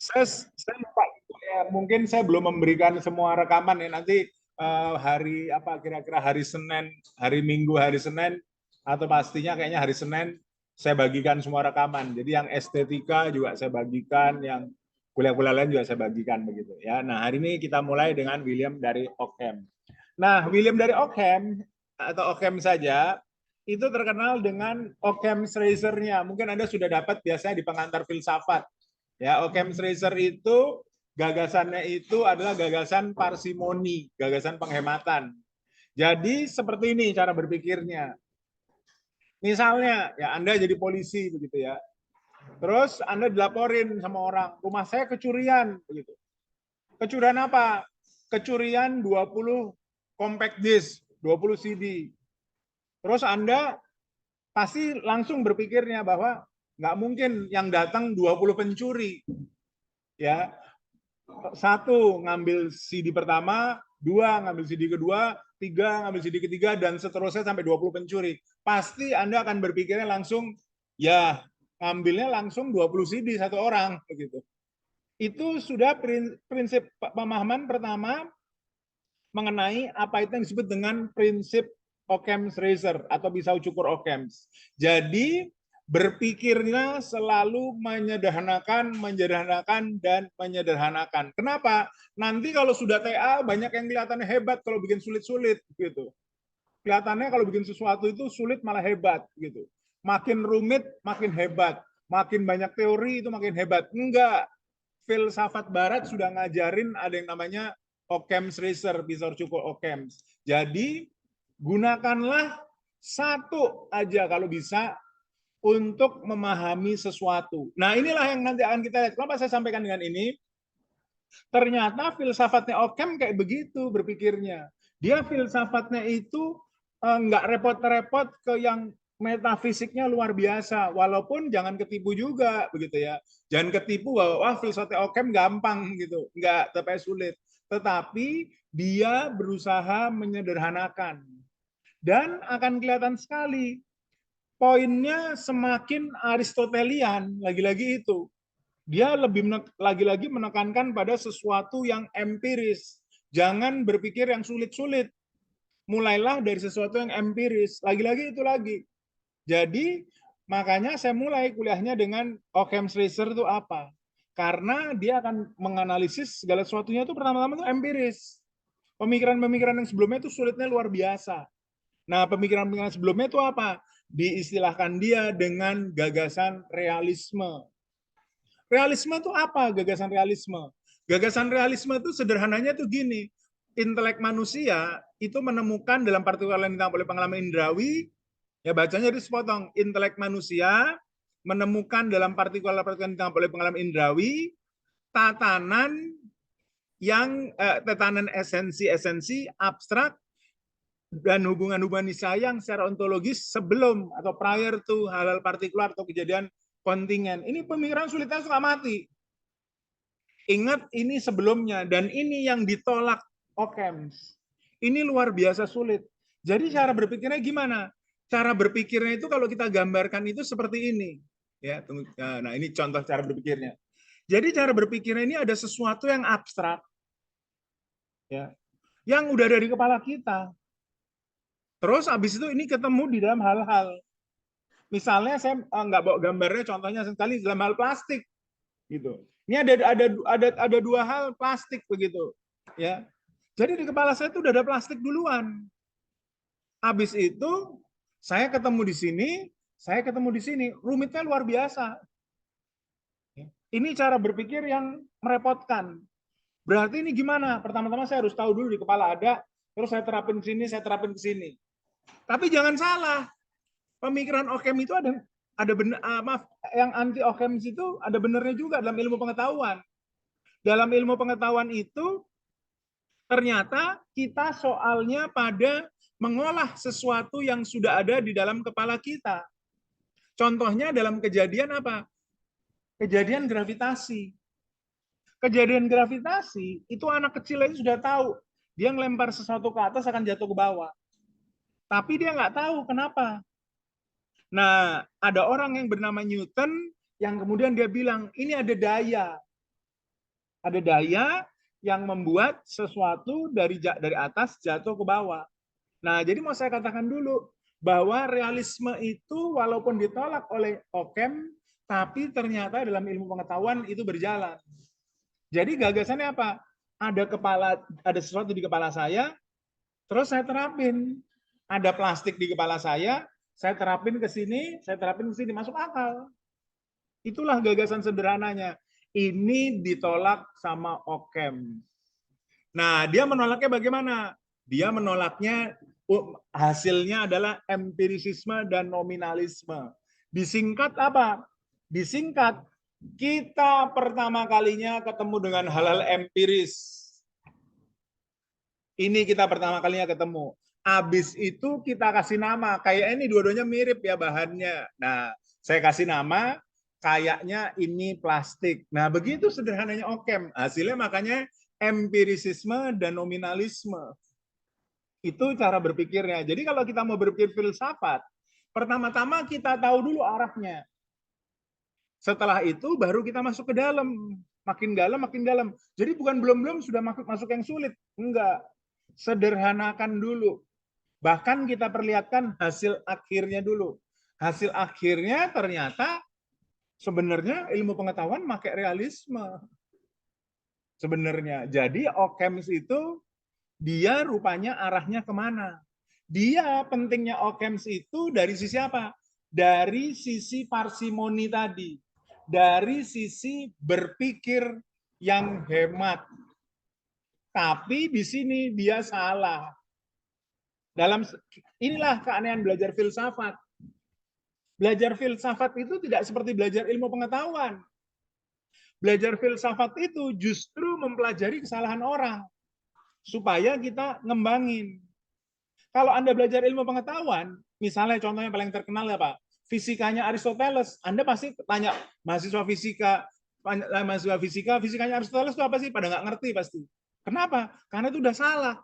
Saya lupa ya, mungkin saya belum memberikan semua rekaman ya, nanti hari apa kira-kira hari Senin, hari Minggu, hari Senin, atau pastinya kayaknya hari Senin saya bagikan semua rekaman. Jadi yang estetika juga saya bagikan, yang kuliah-kuliah lain juga saya bagikan begitu ya. Nah, hari ini kita mulai dengan William dari Ockham. Nah, William dari Ockham atau Ockham saja itu terkenal dengan Occam's Razor-nya. Mungkin Anda sudah dapat biasanya di pengantar filsafat. Ya, Occam's Razor itu gagasannya itu adalah gagasan parsimoni, gagasan penghematan. Jadi seperti ini cara berpikirnya. Misalnya ya Anda jadi polisi begitu ya. Terus Anda dilaporin sama orang, rumah saya kecurian begitu. Kecurian apa? Kecurian 20 compact disc, 20 CD. Terus Anda pasti langsung berpikirnya bahwa nggak mungkin yang datang 20 pencuri. Ya, satu ngambil CD pertama, dua ngambil CD kedua, tiga ngambil CD ketiga, dan seterusnya sampai 20 pencuri. Pasti Anda akan berpikirnya langsung, ya ngambilnya langsung 20 CD satu orang. Begitu. Itu sudah prinsip pemahaman pertama mengenai apa itu yang disebut dengan prinsip Occam's Razor atau pisau cukur Occam's. Jadi berpikirnya selalu menyederhanakan, dan menyederhanakan. Kenapa? Nanti kalau sudah TA banyak yang kelihatannya hebat kalau bikin sulit-sulit gitu. Kelihatannya kalau bikin sesuatu itu sulit malah hebat gitu. Makin rumit makin hebat, makin banyak teori itu makin hebat. Enggak. Filsafat barat sudah ngajarin ada yang namanya Occam's Razor, pisau cukur Occam's. Jadi gunakanlah satu aja kalau bisa untuk memahami sesuatu. Nah, inilah yang nanti akan kita lihat. Kenapa saya sampaikan dengan ini? Ternyata filsafatnya Occam kayak begitu berpikirnya. Dia filsafatnya itu nggak repot-repot ke yang metafisiknya luar biasa. Walaupun jangan ketipu juga begitu ya. Jangan ketipu bahwa wah filsafatnya Occam gampang gitu. Nggak, tapi sulit. Tetapi dia berusaha menyederhanakan. Dan akan kelihatan sekali poinnya semakin Aristotelian, lagi-lagi itu dia lebih lagi-lagi menekankan pada sesuatu yang empiris. Jangan berpikir yang sulit-sulit. Mulailah dari sesuatu yang empiris. Lagi-lagi itu lagi. Jadi makanya saya mulai kuliahnya dengan Occam's Razor itu apa? Karena dia akan menganalisis segala sesuatunya itu pertama-tama itu empiris. Pemikiran-pemikiran yang sebelumnya itu sulitnya luar biasa. Nah, pemikiran-pemikiran sebelumnya itu apa? Diistilahkan dia dengan gagasan realisme. Realisme itu apa gagasan realisme? Gagasan realisme itu sederhananya tuh gini, intelek manusia itu menemukan dalam partikular yang ditangkap oleh pengalaman indrawi, ya bacanya itu sepotong, intelek manusia menemukan dalam partikular-partikular yang ditangkap oleh pengalaman indrawi, tatanan tatanan esensi-esensi abstrak dan hubungan-hubungan sayang secara ontologis sebelum atau prior to hal-hal partikular atau kejadian kontingen. Ini pemikiran sulitnya suka mati. Ingat ini sebelumnya dan ini yang ditolak Occam's. Ini luar biasa sulit. Jadi cara berpikirnya gimana? Cara berpikirnya itu kalau kita gambarkan itu seperti ini. Ya, nah ini contoh cara berpikirnya. Jadi cara berpikirnya ini ada sesuatu yang abstrak, ya, yang udah dari kepala kita. Terus habis itu ini ketemu di dalam hal-hal. Misalnya saya nggak bawa gambarnya, contohnya sekali dalam hal plastik, gitu. Ini ada dua hal plastik begitu, ya. Jadi di kepala saya itu udah ada plastik duluan. Habis itu saya ketemu di sini, saya ketemu di sini, rumitnya luar biasa. Ini cara berpikir yang merepotkan. Berarti ini gimana? Pertama-tama saya harus tahu dulu di kepala ada, terus saya terapin ke sini, saya terapin ke sini. Tapi jangan salah, pemikiran Occam itu ada benar, maaf, yang anti Occam itu ada benernya juga dalam ilmu pengetahuan. Dalam ilmu pengetahuan itu ternyata kita soalnya pada mengolah sesuatu yang sudah ada di dalam kepala kita. Contohnya dalam kejadian apa? Kejadian gravitasi. Kejadian gravitasi itu anak kecil itu sudah tahu. Dia ngelempar sesuatu ke atas akan jatuh ke bawah. Tapi dia nggak tahu kenapa. Nah, ada orang yang bernama Newton yang kemudian dia bilang, ini ada daya. Ada daya yang membuat sesuatu dari atas jatuh ke bawah. Nah, jadi mau saya katakan dulu bahwa realisme itu walaupun ditolak oleh Occam, tapi ternyata dalam ilmu pengetahuan itu berjalan. Jadi gagasannya apa? Ada sesuatu di kepala saya, terus saya terapin. Ada plastik di kepala saya terapin ke sini, saya terapin ke sini, masuk akal. Itulah gagasan sederhananya. Ini ditolak sama Occam. Nah, dia menolaknya bagaimana? Dia menolaknya hasilnya adalah empirisisme dan nominalisme. Disingkat apa? Disingkat, kita pertama kalinya ketemu dengan hal-hal empiris. Ini kita pertama kalinya ketemu. Habis itu kita kasih nama. Kayak ini dua-duanya mirip ya bahannya. Nah, saya kasih nama, kayaknya ini plastik. Nah, begitu sederhananya Occam. Hasilnya makanya empirisisme dan nominalisme. Itu cara berpikirnya. Jadi kalau kita mau berpikir filsafat, pertama-tama kita tahu dulu arahnya. Setelah itu baru kita masuk ke dalam. Makin dalam, makin dalam. Jadi bukan belum-belum sudah masuk yang sulit. Enggak. Sederhanakan dulu. Bahkan kita perlihatkan hasil akhirnya dulu. Hasil akhirnya ternyata sebenarnya ilmu pengetahuan pakai realisme. Sebenarnya. Jadi Occam itu dia rupanya arahnya kemana? Dia pentingnya Occam itu dari sisi apa? Dari sisi parsimoni tadi. Dari sisi berpikir yang hemat. Tapi di sini dia salah. Inilah keanehan belajar filsafat. Belajar filsafat itu tidak seperti belajar ilmu pengetahuan. Belajar filsafat itu justru mempelajari kesalahan orang supaya kita ngembangin. Kalau Anda belajar ilmu pengetahuan, misalnya contohnya paling terkenal apa? Fisikanya Aristoteles. Anda pasti tanya mahasiswa fisika, fisikanya Aristoteles itu apa sih? Pada nggak ngerti pasti. Kenapa? Karena itu udah salah.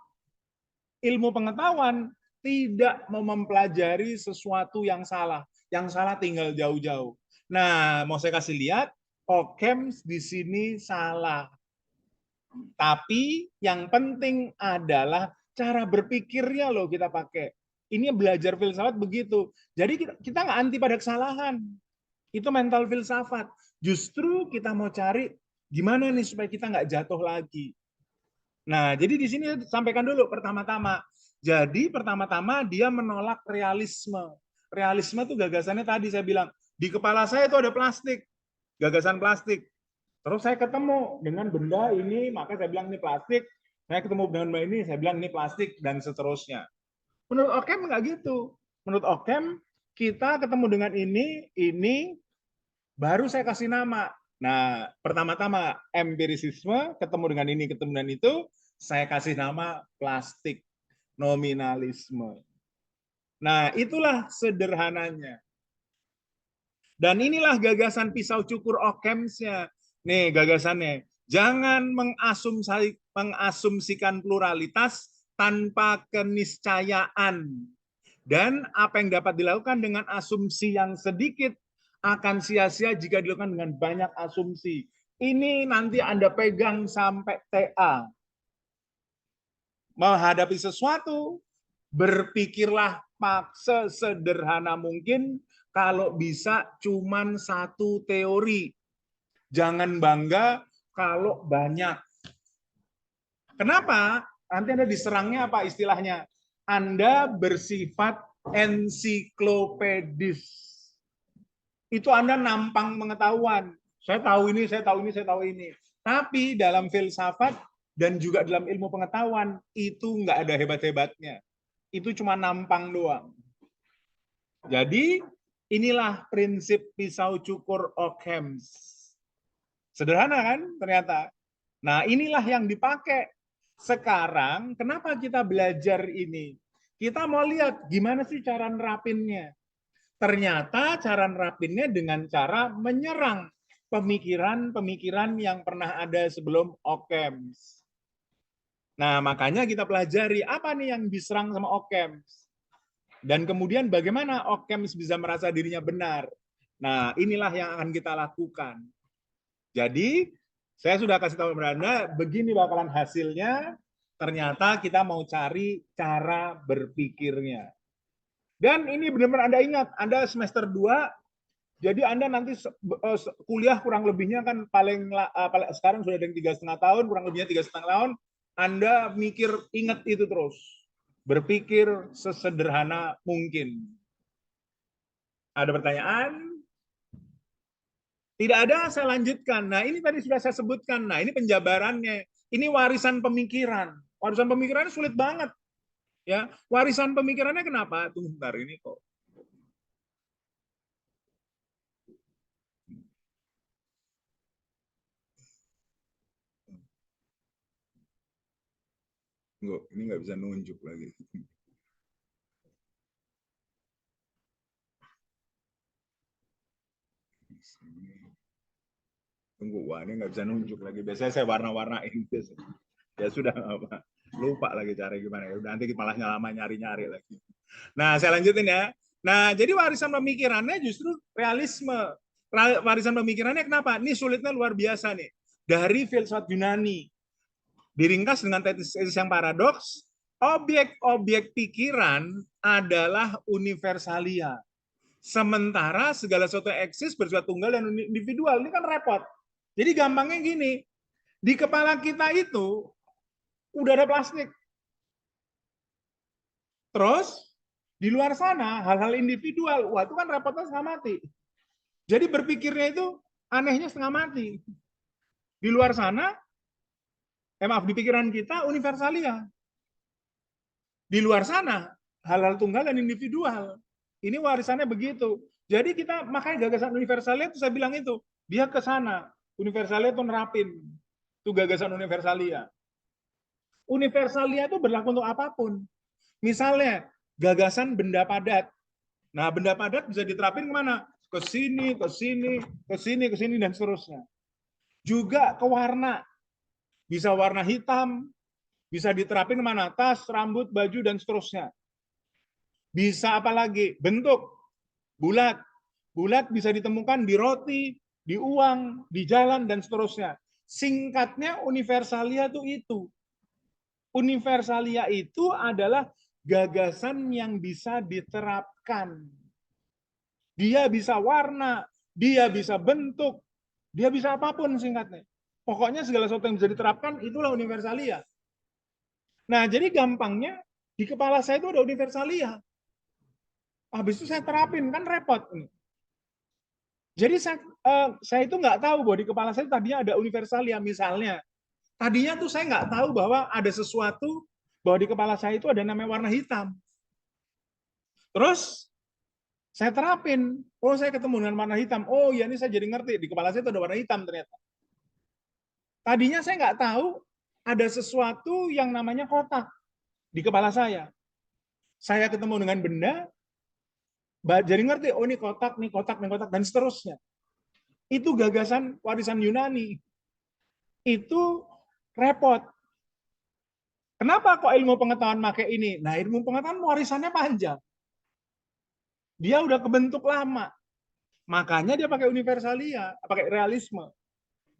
Ilmu pengetahuan tidak mau mempelajari sesuatu yang salah. Yang salah tinggal jauh-jauh. Nah, mau saya kasih lihat, Occam di sini salah. Tapi yang penting adalah cara berpikirnya loh kita pakai. Ini belajar filsafat begitu. Jadi kita nggak anti pada kesalahan. Itu mental filsafat. Justru kita mau cari gimana nih supaya kita nggak jatuh lagi. Nah, jadi di sini sampaikan dulu pertama-tama. Jadi pertama-tama dia menolak realisme. Realisme itu gagasannya tadi saya bilang, di kepala saya itu ada plastik. Gagasan plastik. Terus saya ketemu dengan benda ini, maka saya bilang ini plastik. Saya ketemu dengan benda ini, saya bilang ini plastik, dan seterusnya. Menurut Occam nggak gitu. Menurut Occam, kita ketemu dengan ini, baru saya kasih nama. Nah, pertama-tama empirisisme, ketemu dengan ini, ketemu dengan itu, saya kasih nama plastik, nominalisme. Nah, itulah sederhananya. Dan inilah gagasan pisau cukur Occam's-nya. Nih gagasannya. Jangan mengasumsikan pluralitas tanpa keniscayaan. Dan apa yang dapat dilakukan dengan asumsi yang sedikit akan sia-sia jika dilakukan dengan banyak asumsi. Ini nanti Anda pegang sampai TA. Menghadapi sesuatu, berpikirlah sesederhana mungkin, kalau bisa cuman satu teori. Jangan bangga kalau banyak. Kenapa? Nanti Anda diserangnya apa istilahnya? Anda bersifat ensiklopedis. Itu Anda nampang pengetahuan. Saya tahu ini, saya tahu ini, saya tahu ini. Tapi dalam filsafat dan juga dalam ilmu pengetahuan, itu nggak ada hebat-hebatnya. Itu cuma nampang doang. Jadi, inilah prinsip pisau cukur Occam. Sederhana kan ternyata. Nah, inilah yang dipakai. Sekarang, kenapa kita belajar ini? Kita mau lihat gimana sih cara nerapinnya. Ternyata cara nerapinnya dengan cara menyerang pemikiran-pemikiran yang pernah ada sebelum Occam. Nah, makanya kita pelajari apa nih yang diserang sama Occam. Dan kemudian bagaimana Occam bisa merasa dirinya benar. Nah, inilah yang akan kita lakukan. Jadi, Saya sudah kasih tahu kepada Anda, begini bakalan hasilnya. Ternyata kita mau cari cara berpikirnya. Dan ini benar-benar Anda ingat, Anda semester 2, jadi Anda nanti kuliah kurang lebihnya kan paling sekarang sudah ada yang 3,5 tahun, kurang lebihnya 3,5 tahun, Anda mikir, ingat itu terus. Berpikir sesederhana mungkin. Ada pertanyaan? Tidak ada, saya lanjutkan. Nah, ini tadi sudah saya sebutkan. Nah, ini penjabarannya. Ini warisan pemikiran. Warisan pemikirannya sulit banget. Ya, warisan pemikirannya kenapa? Tunggu bentar, ini kok. Tunggu, ini nggak bisa nunjuk lagi. Tunggu, wah ini nggak bisa nunjuk lagi. Biasanya saya warna-warnain. Ya sudah, apa. Lupa lagi cara gimana. Ya udah nanti malah lama nyari-nyari lagi. Nah, saya lanjutin ya. Nah, jadi warisan pemikirannya justru realisme. Warisan pemikirannya kenapa? Ini sulitnya luar biasa nih. Dari filsafat Yunani. Diringkas dengan tesis yang paradoks, objek-objek pikiran adalah universalia. Sementara segala sesuatu eksis bersifat tunggal dan individual. Ini kan repot. Jadi gampangnya gini, di kepala kita itu udah ada plastik. Terus di luar sana hal-hal individual, wah itu kan repotnya setengah mati. Jadi berpikirnya itu anehnya setengah mati. Di luar sana, maaf, di pikiran kita universalia. Di luar sana hal-hal tunggal dan individual. Ini warisannya begitu. Jadi kita makanya gagasan universalia itu saya bilang itu dia ke sana. Universalia itu nerapin. Itu gagasan universalia. Universalia itu berlaku untuk apapun. Misalnya gagasan benda padat. Nah, benda padat bisa diterapin kemana? Ke sini, ke sini, ke sini, ke sini, dan seterusnya. Juga ke warna. Bisa warna hitam, bisa diterapin kemana? Tas, rambut, baju, dan seterusnya. Bisa apa lagi? Bentuk. Bulat. Bulat bisa ditemukan di roti, di uang, di jalan, dan seterusnya. Singkatnya universalia itu. Universalia itu adalah gagasan yang bisa diterapkan. Dia bisa warna, dia bisa bentuk, dia bisa apapun singkatnya. Pokoknya segala sesuatu yang bisa diterapkan itulah universalia. Nah, jadi gampangnya di kepala saya itu ada universalia. Habis itu saya terapin, kan repot. Jadi saya itu nggak tahu bahwa di kepala saya tadinya ada universalia. Misalnya, tadinya tuh saya nggak tahu bahwa ada sesuatu bahwa di kepala saya itu ada namanya warna hitam. Terus saya terapin, oh saya ketemu dengan warna hitam. Oh ya ini saya jadi ngerti, di kepala saya itu ada warna hitam ternyata. Tadinya saya nggak tahu ada sesuatu yang namanya kotak di kepala saya. Saya ketemu dengan benda, jadi ngerti, oh ini kotak, nih kotak, nih kotak, dan seterusnya. Itu gagasan warisan Yunani. Itu repot. Kenapa kok ilmu pengetahuan pakai ini? Nah, ilmu pengetahuan warisannya panjang. Dia udah kebentuk lama. Makanya dia pakai universalia, pakai realisme.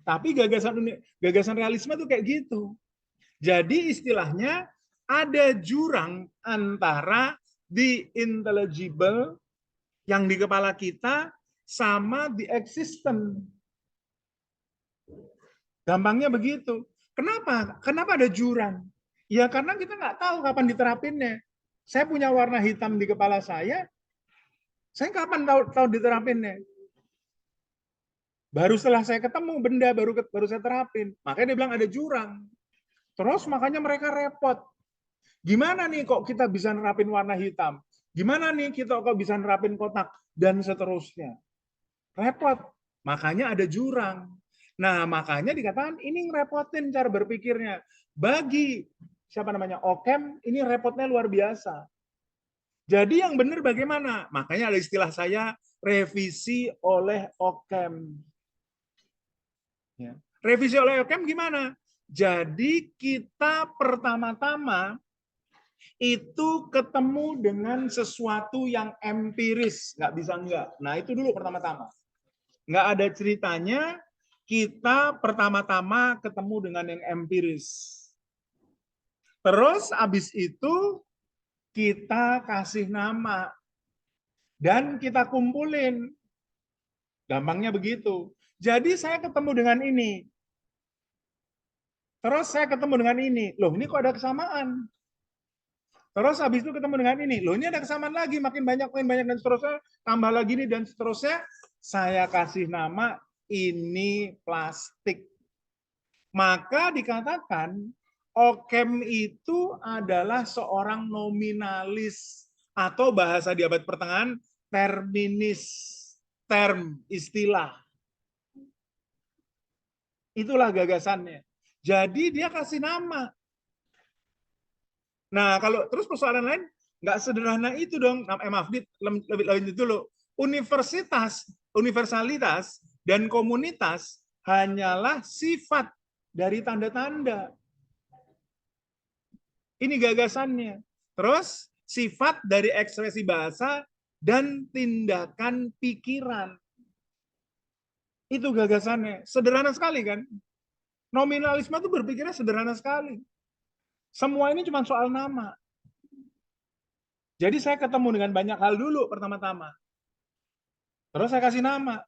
Tapi gagasan realisme tuh kayak gitu. Jadi istilahnya ada jurang antara the intelligible yang di kepala kita sama the existent. Gampangnya begitu. Kenapa? Kenapa ada jurang? Ya karena kita nggak tahu kapan diterapinnya. Saya punya warna hitam di kepala saya kapan tahu diterapinnya? Baru setelah saya ketemu benda, baru saya terapin. Makanya dia bilang ada jurang. Terus makanya mereka repot. Gimana nih kok kita bisa nerapin warna hitam? Gimana nih kita kok bisa nerapin kotak? Dan seterusnya. Repot. Makanya ada jurang. Nah, makanya dikatakan ini ngerepotin cara berpikirnya. Bagi siapa namanya Occam, ini repotnya luar biasa. Jadi yang benar bagaimana? Makanya ada istilah saya revisi oleh Occam. Ya. Revisi oleh Occam gimana? Jadi kita pertama-tama itu ketemu dengan sesuatu yang empiris, nggak bisa enggak. Nah itu dulu pertama-tama. Nggak ada ceritanya, kita pertama-tama ketemu dengan yang empiris. Terus habis itu kita kasih nama dan kita kumpulin. Gampangnya begitu. Jadi saya ketemu dengan ini. Terus saya ketemu dengan ini. Loh, ini kok ada kesamaan? Terus habis itu ketemu dengan ini. Loh, ini ada kesamaan lagi, makin banyak dan seterusnya, tambah lagi ini dan seterusnya. Saya kasih nama ini plastik. Maka dikatakan Occam itu adalah seorang nominalis atau bahasa di abad pertengahan terminis, term, istilah. Itulah gagasannya. Jadi dia kasih nama. Nah, kalau terus persoalan lain nggak sederhana itu dong. Maaf, lebih lanjut dulu. Universalitas dan komunitas hanyalah sifat dari tanda-tanda. Ini gagasannya. Terus sifat dari ekspresi bahasa dan tindakan pikiran. Itu gagasannya. Sederhana sekali kan? Nominalisme itu berpikirnya sederhana sekali. Semua ini cuma soal nama. Jadi saya ketemu dengan banyak hal dulu pertama-tama. Terus saya kasih nama.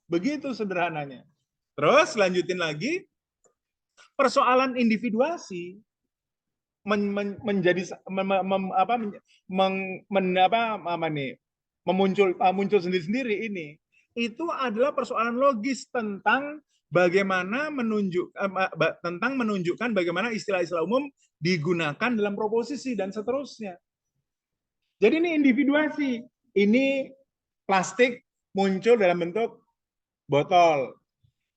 Begitu sederhananya. Terus lanjutin lagi. Persoalan individuasi muncul sendiri-sendiri ini. Itu adalah persoalan logis tentang bagaimana menunjukkan bagaimana istilah-istilah umum digunakan dalam proposisi dan seterusnya. Jadi ini individuasi. Ini plastik muncul dalam bentuk botol.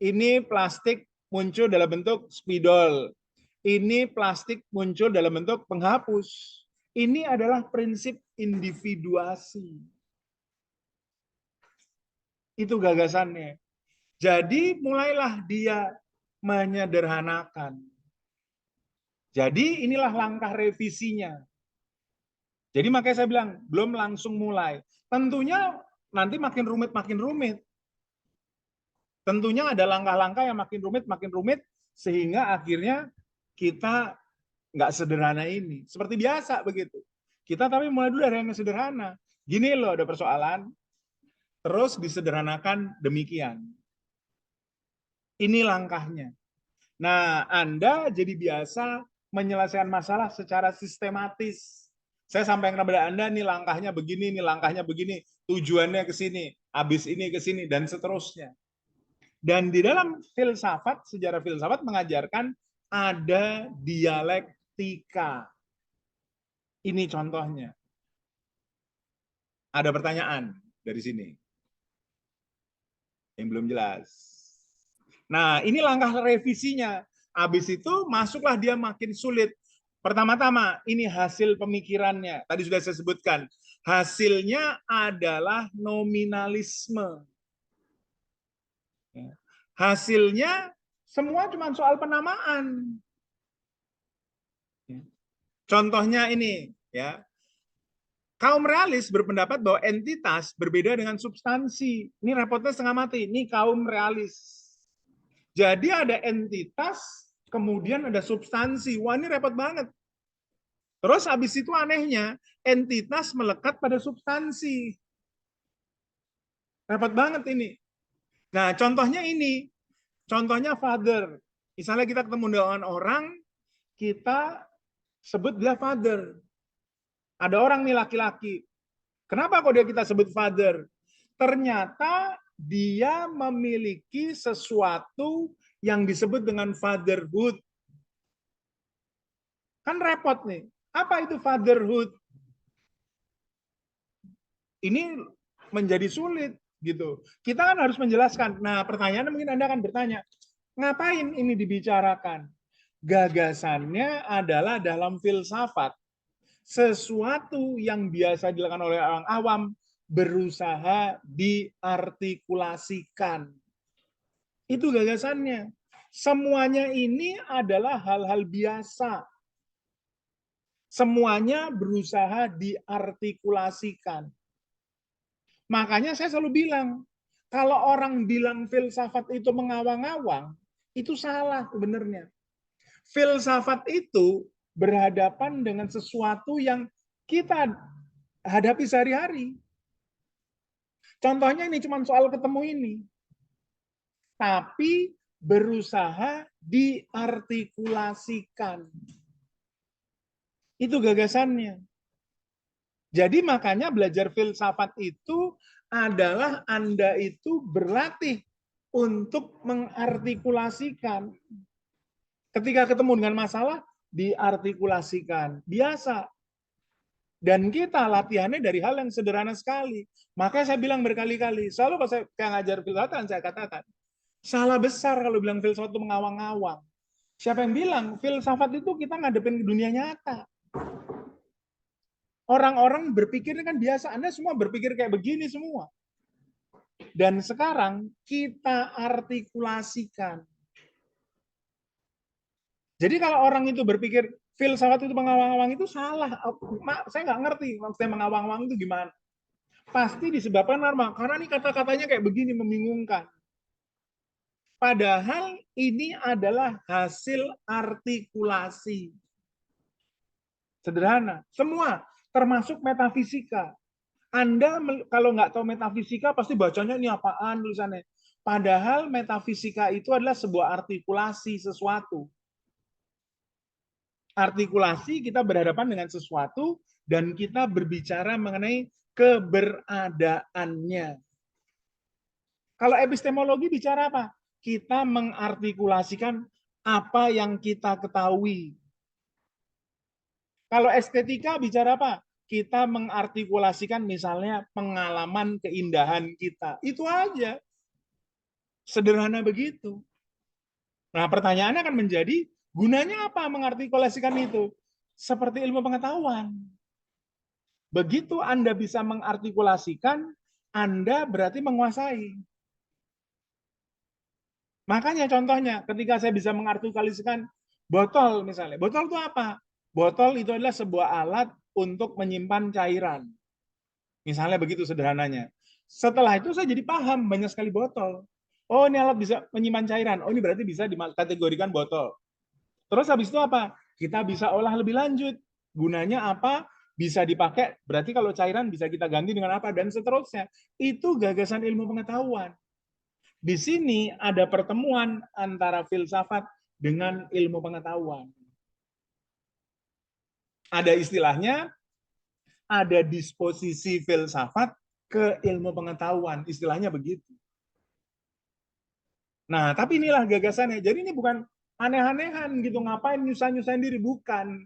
Ini plastik muncul dalam bentuk spidol. Ini plastik muncul dalam bentuk penghapus. Ini adalah prinsip individuasi. Itu gagasannya. Jadi mulailah dia menyederhanakan. Jadi inilah langkah revisinya. Jadi makanya saya bilang, belum langsung mulai. Tentunya nanti makin rumit. Tentunya ada langkah-langkah yang makin rumit, sehingga akhirnya kita nggak sederhana ini. Seperti biasa begitu. Kita tapi mulai dulu dari yang sederhana. Gini loh, ada persoalan, terus disederhanakan demikian. Ini langkahnya. Nah, Anda jadi biasa menyelesaikan masalah secara sistematis. Saya sampaikan kepada Anda, nih langkahnya begini, nih langkahnya begini, tujuannya ke sini, habis ini ke sini, dan seterusnya. Dan di dalam filsafat, sejarah filsafat mengajarkan ada dialektika. Ini contohnya. Ada pertanyaan dari sini yang belum jelas. Nah, ini langkah revisinya. Habis itu masuklah dia makin sulit. Pertama-tama, ini hasil pemikirannya. Tadi sudah saya sebutkan. Hasilnya adalah nominalisme. Hasilnya semua cuma soal penamaan. Contohnya ini, ya. Kaum realis berpendapat bahwa entitas berbeda dengan substansi. Ini repotnya setengah mati. Ini kaum realis. Jadi ada entitas, kemudian ada substansi. Wah, ini repot banget. Terus habis itu anehnya, entitas melekat pada substansi. Repot banget ini. Nah, contohnya ini. Contohnya father. Misalnya kita ketemu dengan orang, kita sebut dia father. Ada orang nih laki-laki. Kenapa kok dia kita sebut father? Ternyata dia memiliki sesuatu yang disebut dengan fatherhood. Kan repot nih. Apa itu fatherhood? Ini menjadi sulit gitu. Kita kan harus menjelaskan. Nah, pertanyaan mungkin Anda akan bertanya, ngapain ini dibicarakan? Gagasannya adalah dalam filsafat. Sesuatu yang biasa dilakukan oleh orang awam berusaha diartikulasikan. Itu gagasannya. Semuanya ini adalah hal-hal biasa. Semuanya berusaha diartikulasikan. Makanya saya selalu bilang, Kalau orang bilang filsafat itu mengawang-awang, itu salah sebenarnya. Filsafat itu berhadapan dengan sesuatu yang kita hadapi sehari-hari. Contohnya ini cuma soal ketemu ini. Tapi berusaha diartikulasikan. Itu gagasannya. Jadi makanya belajar filsafat itu adalah Anda itu berlatih untuk mengartikulasikan. Ketika ketemu dengan masalah, diartikulasikan. Biasa. Dan kita latihannya dari hal yang sederhana sekali. Makanya saya bilang berkali-kali, selalu pas saya ngajar filsafat, saya katakan, salah besar kalau bilang filsafat itu mengawang-awang. Siapa yang bilang filsafat itu kita ngadepin dunia nyata. Orang-orang berpikir kan biasa, Anda semua berpikir kayak begini semua. Dan sekarang kita artikulasikan. Jadi kalau orang itu berpikir filsafat itu mengawang-awang itu salah. Saya nggak ngerti maksudnya mengawang-awang itu gimana. Pasti disebabkan karena ini kata-katanya kayak begini membingungkan. Padahal ini adalah hasil artikulasi. Sederhana. Semua, termasuk metafisika. Anda kalau nggak tahu metafisika, pasti bacanya ini apaan tulisannya. Padahal metafisika itu adalah sebuah artikulasi sesuatu. Artikulasi kita berhadapan dengan sesuatu dan kita berbicara mengenai keberadaannya. Kalau epistemologi bicara apa? Kita mengartikulasikan apa yang kita ketahui. Kalau estetika bicara apa? Kita mengartikulasikan misalnya pengalaman keindahan kita. Itu aja. Sederhana begitu. Nah, pertanyaannya akan menjadi, gunanya apa mengartikulasikan itu? Seperti ilmu pengetahuan. Begitu Anda bisa mengartikulasikan, Anda berarti menguasai. Makanya contohnya, ketika saya bisa mengartikulasikan botol misalnya. Botol itu apa? Botol itu adalah sebuah alat untuk menyimpan cairan. Misalnya begitu sederhananya. Setelah itu saya jadi paham banyak sekali botol. Oh, ini alat bisa menyimpan cairan. Oh, ini berarti bisa dikategorikan botol. Terus habis itu apa? Kita bisa olah lebih lanjut. Gunanya apa? Bisa dipakai. Berarti kalau cairan bisa kita ganti dengan apa? Dan seterusnya. Itu gagasan ilmu pengetahuan. Di sini ada pertemuan antara filsafat dengan ilmu pengetahuan. Ada istilahnya, ada disposisi filsafat ke ilmu pengetahuan. Istilahnya begitu. Nah, tapi inilah gagasannya. Jadi ini bukan aneh-anehan gitu. Ngapain nyusahin diri? Bukan.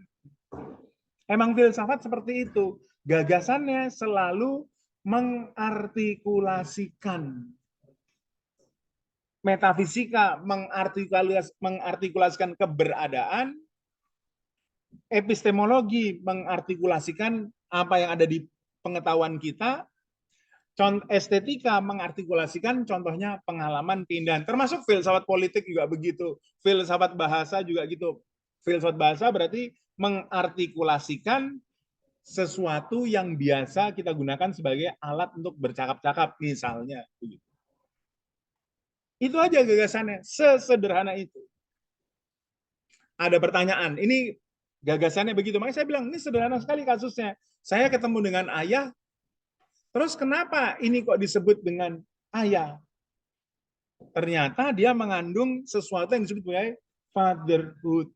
Emang filsafat seperti itu. Gagasannya selalu mengartikulasikan. Metafisika mengartikulasikan keberadaan, epistemologi mengartikulasikan apa yang ada di pengetahuan kita, estetika mengartikulasikan contohnya pengalaman keindahan. Termasuk filsafat politik juga begitu, filsafat bahasa juga gitu. Filsafat bahasa berarti mengartikulasikan sesuatu yang biasa kita gunakan sebagai alat untuk bercakap-cakap misalnya. Itu aja gagasannya, sesederhana itu. Ada pertanyaan, ini gagasannya begitu. Makanya saya bilang, ini sederhana sekali kasusnya. Saya ketemu dengan ayah, terus kenapa ini kok disebut dengan ayah? Ternyata dia mengandung sesuatu yang disebut sebagai fatherhood.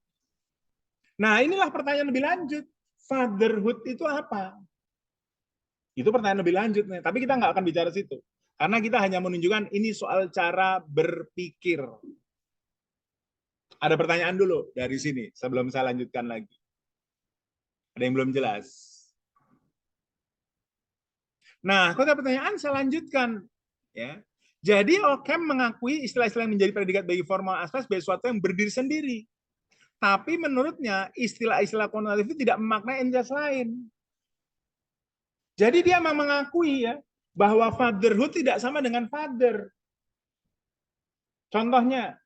Nah, inilah pertanyaan lebih lanjut. Fatherhood itu apa? Itu pertanyaan lebih lanjut nih. Tapi kita nggak akan bicara situ. Karena kita hanya menunjukkan ini soal cara berpikir. Ada pertanyaan dulu dari sini sebelum saya lanjutkan lagi. Ada yang belum jelas? Nah, kalau ada pertanyaan saya lanjutkan. Ya. Jadi Ockham mengakui istilah-istilah yang menjadi predikat bagi formal aspek sebagai sesuatu yang berdiri sendiri. Tapi menurutnya istilah-istilah konotatif itu tidak memaknai entitas lain. Jadi dia memang mengakui ya bahwa fatherhood tidak sama dengan father. Contohnya,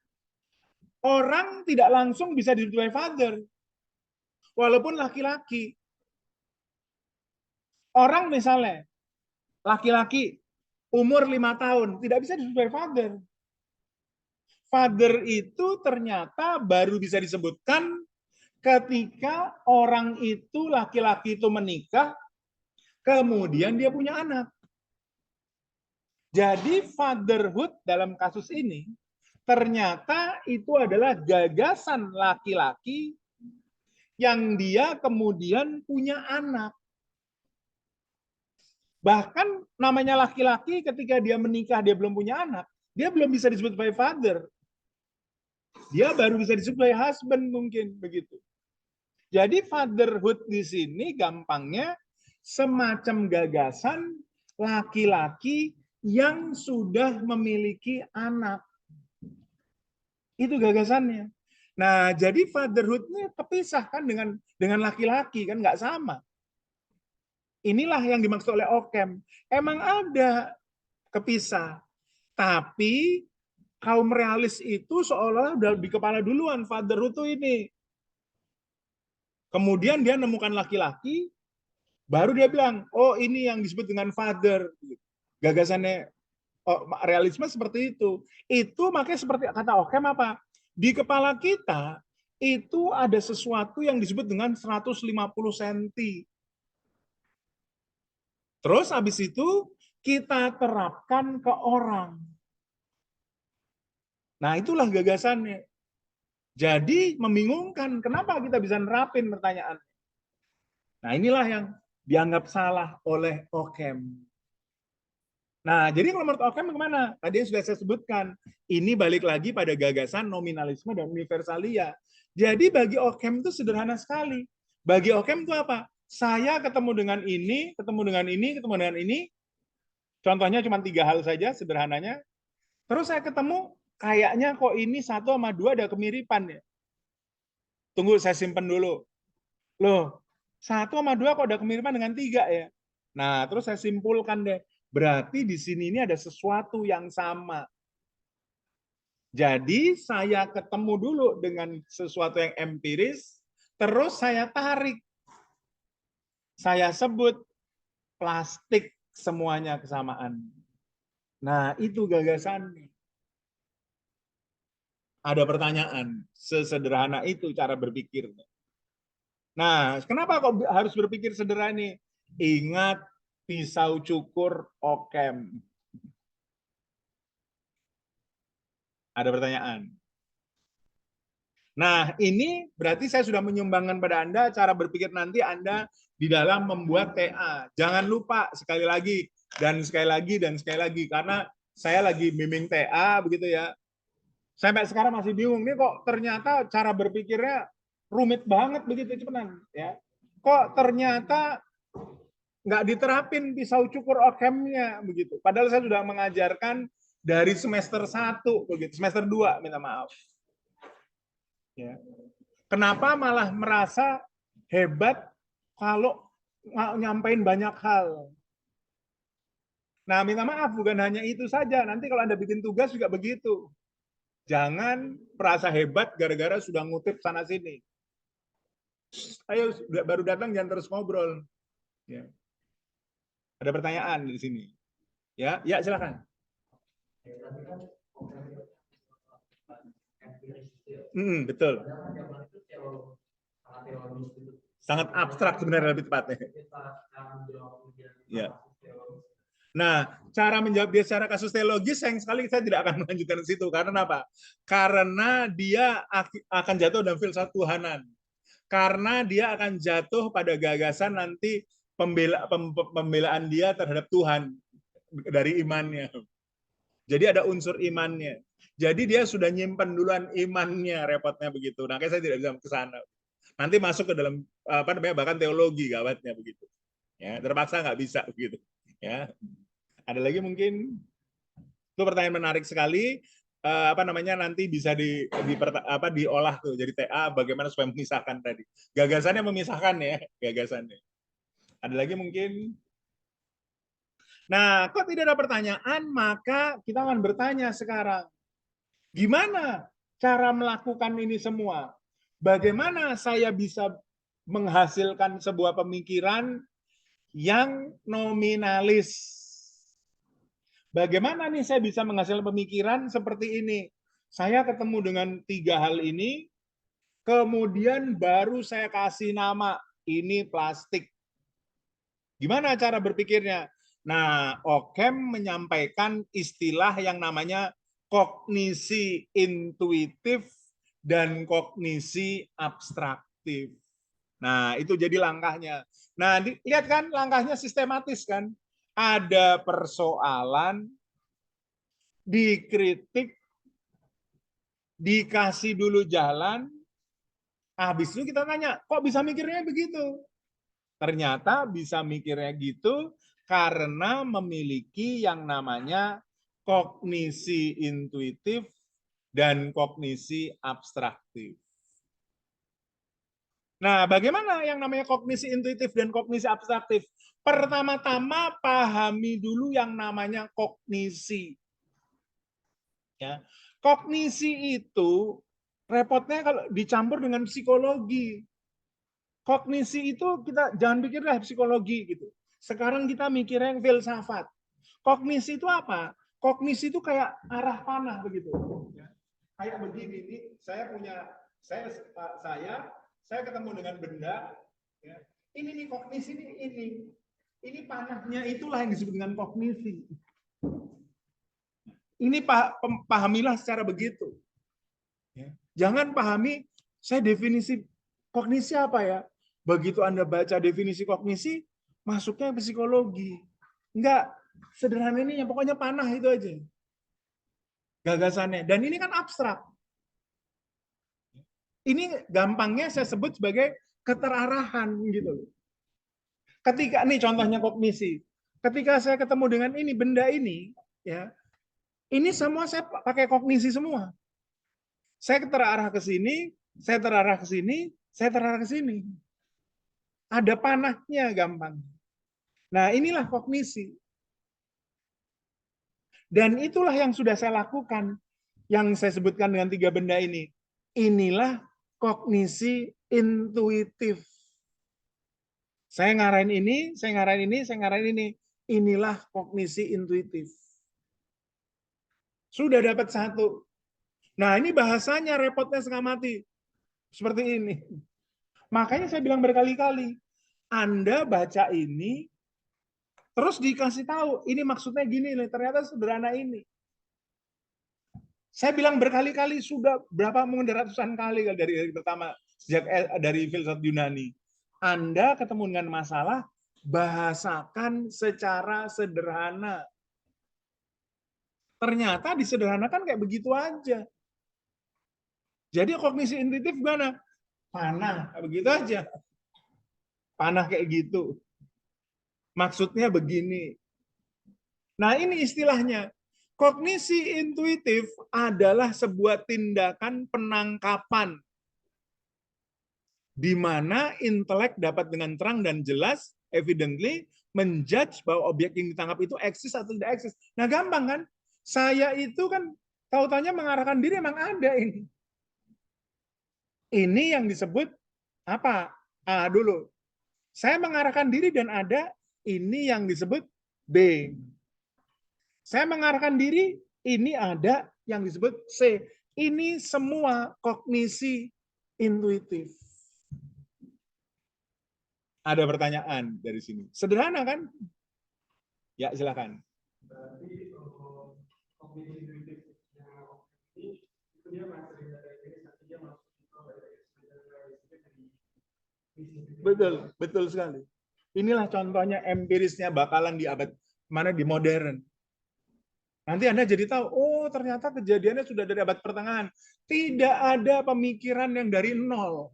orang tidak langsung bisa disebut sebagai father. Walaupun laki-laki. Orang misalnya, laki-laki umur 5 tahun, tidak bisa disebut sebagai father. Father itu ternyata baru bisa disebutkan ketika orang itu, laki-laki itu menikah, kemudian dia punya anak. Jadi fatherhood dalam kasus ini ternyata itu adalah gagasan laki-laki yang dia kemudian punya anak. Bahkan namanya laki-laki ketika dia menikah, dia belum punya anak, dia belum bisa disebut sebagai father. Dia baru bisa disebut sebagai husband mungkin begitu. Jadi fatherhood di sini gampangnya semacam gagasan laki-laki yang sudah memiliki anak. Itu gagasannya. Nah, jadi fatherhood-nya terpisah kan dengan laki-laki kan nggak sama. Inilah yang dimaksud oleh Ockham. Emang ada kepisah, tapi kaum realis itu seolah udah di kepala duluan fatherhood itu ini. Kemudian dia nemukan laki-laki, baru dia bilang, oh ini yang disebut dengan father. Gagasannya realisme seperti itu. Itu makanya seperti kata Ockham apa? Di kepala kita itu ada sesuatu yang disebut dengan 150 cm. Terus habis itu kita terapkan ke orang. Nah, itulah gagasannya. Jadi membingungkan, kenapa kita bisa nerapin pertanyaan? Nah, inilah yang dianggap salah oleh Ockham. Nah, jadi kalau menurut Ockham bagaimana? Tadi yang sudah saya sebutkan, ini balik lagi pada gagasan nominalisme dan universalia. Jadi bagi Ockham itu sederhana sekali. Bagi Ockham itu apa? Saya ketemu dengan ini, ketemu dengan ini, ketemu dengan ini. Contohnya cuma 3 hal saja sederhananya. Terus saya ketemu, kayaknya kok ini 1 sama 2 ada kemiripan ya. Tunggu, saya simpen dulu. Loh, 1 sama 2 kok ada kemiripan dengan 3 ya? Nah, terus saya simpulkan deh. Berarti di sini ini ada sesuatu yang sama. Jadi saya ketemu dulu dengan sesuatu yang empiris, terus saya tarik. Saya sebut plastik semuanya kesamaan. Nah, itu gagasannya. Ada pertanyaan, sesederhana itu cara berpikir. Nah, kenapa kok harus berpikir sederhana ini? Ingat pisau cukur Ockham. Ada pertanyaan? Nah, ini berarti saya sudah menyumbangkan pada Anda cara berpikir nanti Anda di dalam membuat TA. Jangan lupa sekali lagi, dan sekali lagi, dan sekali lagi. Karena saya lagi bimbing TA, begitu ya. Sampai sekarang masih bingung. Ini kok ternyata cara berpikirnya rumit banget begitu, cepetan. Ya. Kok ternyata nggak diterapin pisau cukur Ockham-nya, begitu. Padahal saya sudah mengajarkan dari semester 1, begitu. Semester 2, minta maaf. Ya. Kenapa malah merasa hebat kalau nyampein banyak hal? Nah, minta maaf, bukan hanya itu saja. Nanti kalau Anda bikin tugas juga begitu. Jangan merasa hebat gara-gara sudah ngutip sana-sini. Ayo, baru datang jangan terus ngobrol. Ya. Ada pertanyaan di sini? Ya, ya silakan. Betul. Sangat abstrak sebenarnya lebih tepatnya. Ya. Nah, cara menjawab dia secara kasus teologis, sayang sekali saya tidak akan melanjutkan ke situ. Karena apa? Karena dia akan jatuh dalam filsafat Tuhanan. Karena dia akan jatuh pada gagasan nanti pembelaan dia terhadap Tuhan dari imannya. Jadi ada unsur imannya. Jadi dia sudah nyimpan duluan imannya, repotnya begitu. Nah, saya tidak bisa ke sana. Nanti masuk ke dalam apa namanya bahkan teologi gawatnya begitu. Ya, terpaksa nggak bisa begitu. Ya. Ada lagi mungkin? Itu pertanyaan menarik sekali. Apa namanya nanti bisa diolah tuh jadi TA bagaimana supaya memisahkan tadi. Gagasannya memisahkan ya, gagasannya. Ada lagi mungkin? Nah, kok tidak ada pertanyaan, maka kita akan bertanya sekarang. Gimana cara melakukan ini semua? Bagaimana saya bisa menghasilkan sebuah pemikiran yang nominalis? Bagaimana nih saya bisa menghasilkan pemikiran seperti ini? Saya ketemu dengan 3 hal ini, kemudian baru saya kasih nama, ini plastik. Gimana cara berpikirnya? Nah, Occam menyampaikan istilah yang namanya kognisi intuitif dan kognisi abstraktif. Nah, itu jadi langkahnya. Nah, lihat kan langkahnya sistematis kan? Ada persoalan, dikritik, dikasih dulu jalan, habis itu kita tanya, kok bisa mikirnya begitu? Ternyata bisa mikirnya gitu karena memiliki yang namanya kognisi intuitif dan kognisi abstraktif. Nah, bagaimana yang namanya kognisi intuitif dan kognisi abstraktif? Pertama-tama pahami dulu yang namanya kognisi. Ya. Kognisi itu repotnya kalau dicampur dengan psikologi. Kognisi itu kita jangan pikirlah psikologi gitu. Sekarang kita mikirnya yang filsafat. Kognisi itu apa? Kognisi itu kayak arah panah begitu. Ya. Kayak begini nih, saya ketemu dengan benda. Ya. Ini nih kognisi ini. Ini panahnya itulah yang disebut dengan kognisi. Ini pahamilah secara begitu. Ya. Jangan pahami saya definisi kognisi apa ya? Begitu Anda baca definisi kognisi, masuknya psikologi. Enggak, sederhana ini yang pokoknya panah itu aja. Gagasannya. Dan ini kan abstrak. Ini gampangnya saya sebut sebagai keterarahan gitu. Ketika nih contohnya kognisi. Ketika saya ketemu dengan ini benda ini, ya, ini semua saya pakai kognisi semua. Saya terarah ke sini, saya terarah ke sini, saya terarah ke sini. Ada panahnya gampang. Nah, inilah kognisi. Dan itulah yang sudah saya lakukan. Yang saya sebutkan dengan 3 benda ini. Inilah kognisi intuitif. Saya ngarahin ini, saya ngarahin ini, saya ngarahin ini. Inilah kognisi intuitif. Sudah dapat 1. Nah, ini bahasanya repotnya setengah mati. Seperti ini. Makanya saya bilang berkali-kali, Anda baca ini, terus dikasih tahu, ini maksudnya gini, ternyata sederhana ini. Saya bilang berkali-kali, sudah berapa mungkin ratusan kali dari pertama, sejak dari filsafat Yunani. Anda ketemu dengan masalah, bahasakan secara sederhana. Ternyata disederhanakan kayak begitu aja. Jadi kognisi intuitif gimana? Panah, begitu aja. Panah kayak gitu. Maksudnya begini. Nah, ini istilahnya. Kognisi intuitif adalah sebuah tindakan penangkapan di mana intelek dapat dengan terang dan jelas, evidently, menjudge bahwa objek yang ditangkap itu eksis atau tidak eksis. Nah, gampang kan? Saya itu kan tautannya mengarahkan diri emang ada ini. Ini yang disebut apa? A dulu. Saya mengarahkan diri dan ada, ini yang disebut B. Saya mengarahkan diri, ini ada yang disebut C. Ini semua kognisi intuitif. Ada pertanyaan dari sini. Sederhana kan? Ya, silakan. Berarti kognisi intuitif yang ini itu dia masih dia masuk betul, betul sekali. Inilah contohnya empirisnya bakalan di abad mana di modern. Nanti Anda jadi tahu, oh ternyata kejadiannya sudah dari abad pertengahan. Tidak ada pemikiran yang dari nol.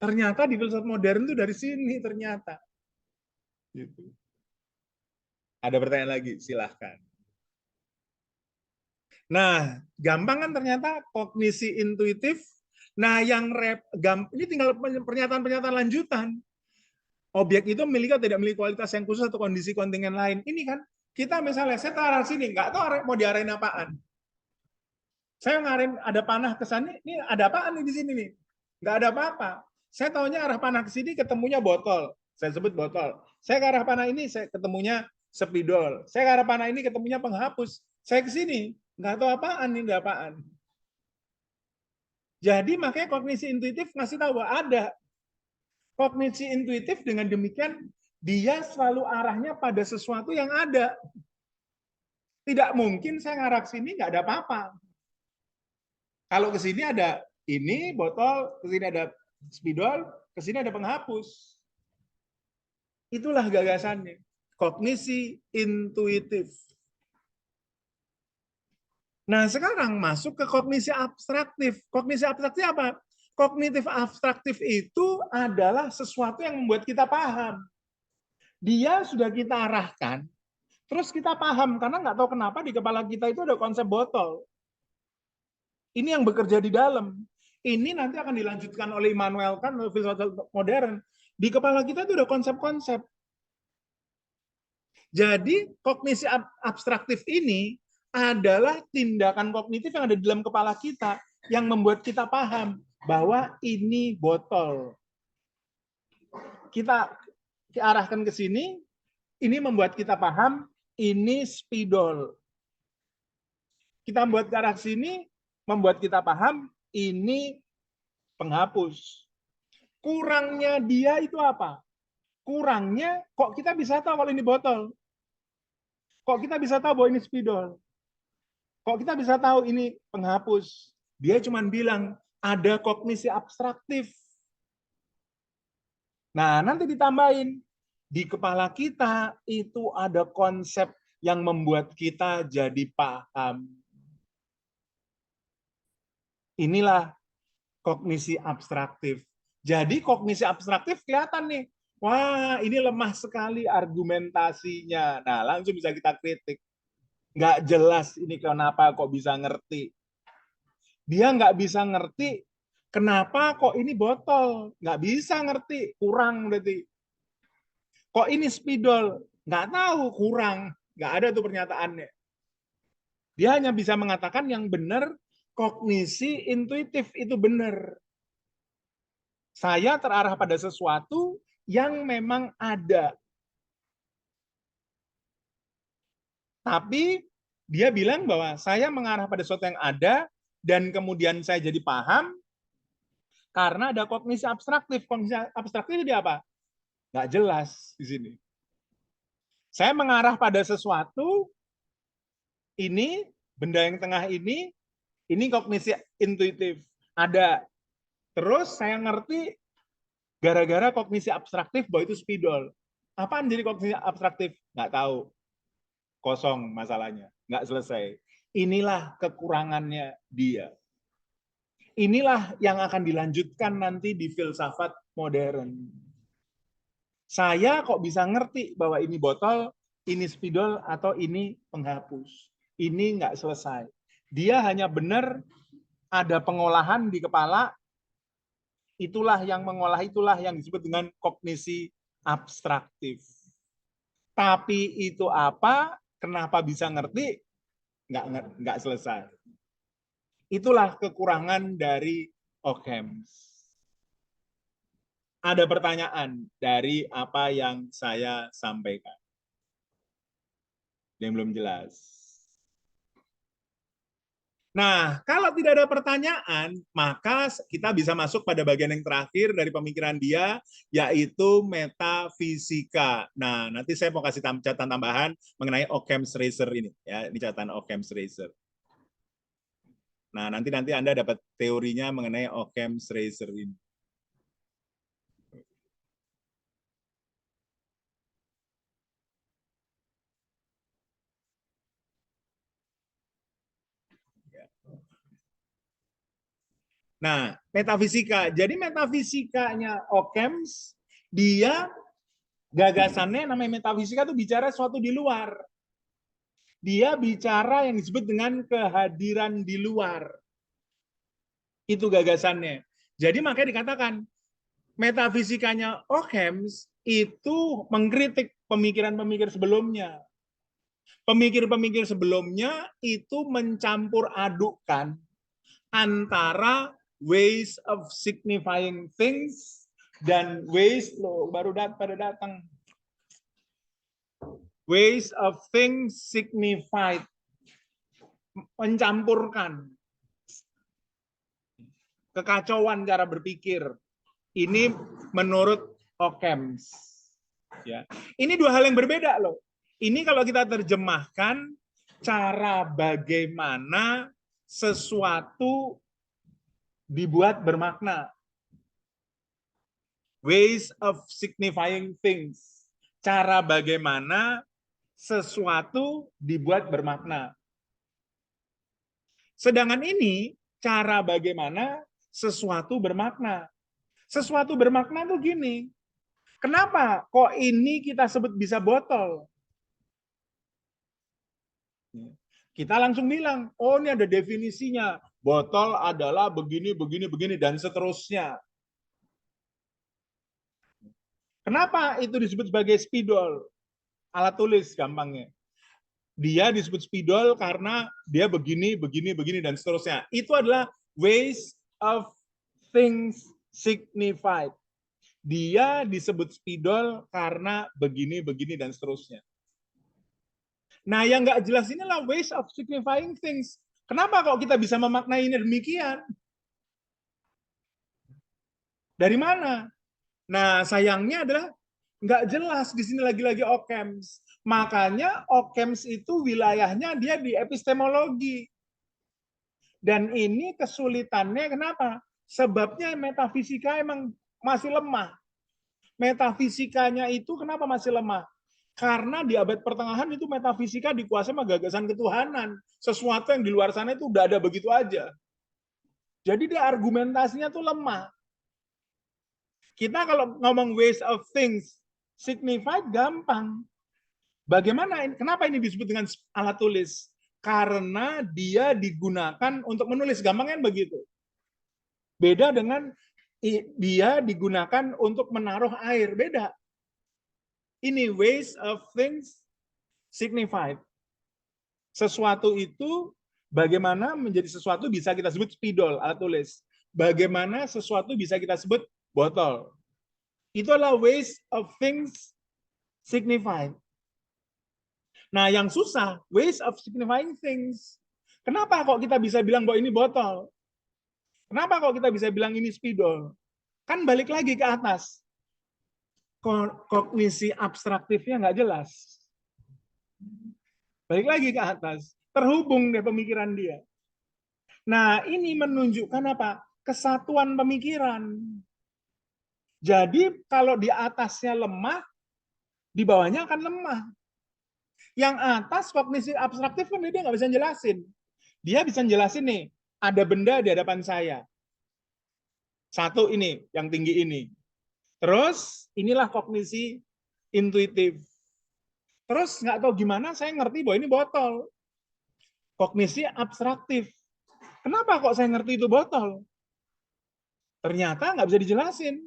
Ternyata di filsafat modern itu dari sini ternyata. Gitu. Ada pertanyaan lagi, silahkan. Nah, gampang kan ternyata kognisi intuitif. Nah, yang ini tinggal pernyataan-pernyataan lanjutan. Objek itu memiliki atau tidak memiliki kualitas yang khusus atau kondisi kontingen lain. Ini kan kita misalnya saya taruh sini, nggak tahu mau diarahin apaan. Saya ngarahin ada panah ke sana, ini ada apaan nih di sini nih? Nggak ada apa-apa. Saya taunya arah panah ke sini ketemunya botol. Saya sebut botol. Saya ke arah panah ini, saya ketemunya spidol. Saya ke arah panah ini ketemunya penghapus. Saya ke sini, nggak tahu apaan ini, nggak apaan. Jadi makanya kognisi intuitif ngasih tahu bahwa ada. Kognisi intuitif dengan demikian dia selalu arahnya pada sesuatu yang ada. Tidak mungkin saya ngarah sini nggak ada apa-apa. Kalau ke sini ada ini botol, ke sini ada spidol, ke sini ada penghapus. Itulah gagasannya. Kognisi intuitif. Nah, sekarang masuk ke kognisi abstraktif. Kognisi abstraktif apa? Kognitif abstraktif itu adalah sesuatu yang membuat kita paham. Dia sudah kita arahkan, terus kita paham, karena nggak tahu kenapa di kepala kita itu ada konsep botol. Ini yang bekerja di dalam. Ini nanti akan dilanjutkan oleh Immanuel Kant, oleh filsafat modern. Di kepala kita itu ada konsep-konsep. Jadi kognisi abstraktif ini adalah tindakan kognitif yang ada di dalam kepala kita yang membuat kita paham bahwa ini botol. Kita arahkan ke sini, ini membuat kita paham ini spidol. Kita membuat ke arah sini, membuat kita paham ini penghapus. Kurangnya dia itu apa? Kurangnya kok kita bisa tahu kalau ini botol? Kok kita bisa tahu bahwa ini spidol? Kok kita bisa tahu ini penghapus? Dia cuma bilang ada kognisi abstraktif. Nah, nanti ditambahin di kepala kita itu ada konsep yang membuat kita jadi paham. Inilah kognisi abstraktif. Jadi kognisi abstraktif kelihatan nih. Wah, ini lemah sekali argumentasinya. Nah, langsung bisa kita kritik. Nggak jelas ini kenapa kok bisa ngerti. Dia nggak bisa ngerti kenapa kok ini botol. Nggak bisa ngerti, kurang berarti. Kok ini spidol? Nggak tahu, kurang. Nggak ada tuh pernyataannya. Dia hanya bisa mengatakan yang benar, kognisi intuitif itu benar. Saya terarah pada sesuatu yang memang ada. Tapi dia bilang bahwa saya mengarah pada sesuatu yang ada dan kemudian saya jadi paham karena ada kognisi abstraktif. Kognisi abstraktif itu apa? Nggak jelas di sini. Saya mengarah pada sesuatu, ini, benda yang tengah ini kognisi intuitif. Ada. Terus saya ngerti gara-gara kognisi abstraktif bahwa itu spidol. Apaan jadi kognisi abstraktif? Nggak tahu. Kosong masalahnya. Nggak selesai. Inilah kekurangannya dia. Inilah yang akan dilanjutkan nanti di filsafat modern. Saya kok bisa ngerti bahwa ini botol, ini spidol, atau ini penghapus. Ini nggak selesai. Dia hanya benar ada pengolahan di kepala, itulah yang mengolah, itulah yang disebut dengan kognisi abstraktif. Tapi itu apa? Kenapa bisa ngerti? Nggak selesai. Itulah kekurangan dari Occam's. Ada pertanyaan dari apa yang saya sampaikan? Yang belum jelas. Nah, kalau tidak ada pertanyaan, maka kita bisa masuk pada bagian yang terakhir dari pemikiran dia, yaitu metafisika. Nah, nanti saya mau kasih catatan tambahan mengenai Occam's Razor ini. Ya, ini catatan Occam's Razor. Nah, nanti Anda dapat teorinya mengenai Occam's Razor ini. Nah, metafisika. Jadi metafisikanya Occam's, dia gagasannya namanya metafisika itu bicara sesuatu di luar. Dia bicara yang disebut dengan kehadiran di luar. Itu gagasannya. Jadi makanya dikatakan metafisikanya Occam's itu mengkritik pemikiran-pemikir sebelumnya. Pemikir-pemikir sebelumnya itu mencampur adukkan antara ways of signifying things dan ways pada datang. Ways of things signified. Mencampurkan. Kekacauan cara berpikir. Ini menurut Occam's. Ya. Ini dua hal yang berbeda loh. Ini kalau kita terjemahkan cara bagaimana sesuatu dibuat bermakna. Ways of signifying things. Cara bagaimana sesuatu dibuat bermakna. Sedangkan ini cara bagaimana sesuatu bermakna. Sesuatu bermakna tuh gini. Kenapa kok ini kita sebut bisa botol? Kita langsung bilang, oh ini ada definisinya. Botol adalah begini, begini, begini, dan seterusnya. Kenapa itu disebut sebagai spidol? Alat tulis gampangnya. Dia disebut spidol karena dia begini, begini, begini, dan seterusnya. Itu adalah ways of things signified. Dia disebut spidol karena begini, begini, dan seterusnya. Nah, yang nggak jelas inilah ways of signifying things. Kenapa kok kita bisa memaknainya demikian? Dari mana? Nah, sayangnya adalah nggak jelas di sini lagi-lagi Occam's. Makanya Occam's itu wilayahnya dia di epistemologi. Dan ini kesulitannya kenapa? Sebabnya metafisika emang masih lemah. Metafisikanya itu kenapa masih lemah? Karena di abad pertengahan itu metafisika dikuasai sama gagasan ketuhanan. Sesuatu yang di luar sana itu udah ada begitu aja. Jadi dia argumentasinya tuh lemah. Kita kalau ngomong ways of things signified gampang. Bagaimana? Kenapa ini disebut dengan alat tulis? Karena dia digunakan untuk menulis. Gampang kan begitu. Beda dengan dia digunakan untuk menaruh air. Beda. Ini ways of things signified. Sesuatu itu bagaimana menjadi sesuatu bisa kita sebut spidol, alat tulis. Bagaimana sesuatu bisa kita sebut botol. Itu adalah ways of things signified. Nah, yang susah, ways of signifying things. Kenapa kok kita bisa bilang bahwa ini botol? Kenapa kok kita bisa bilang ini spidol? Kan balik lagi ke atas. Kognisi abstraktifnya nggak jelas. Balik lagi ke atas. Terhubung deh pemikiran dia. Nah, ini menunjukkan apa? Kesatuan pemikiran. Jadi, kalau di atasnya lemah, di bawahnya akan lemah. Yang atas kognisi abstraktif kan dia nggak bisa jelasin. Dia bisa jelasin nih, ada benda di hadapan saya. Satu ini, yang tinggi ini. Terus inilah kognisi intuitif. Terus nggak tahu gimana saya ngerti bahwa ini botol. Kognisi abstraktif. Kenapa kok saya ngerti itu botol? Ternyata nggak bisa dijelasin.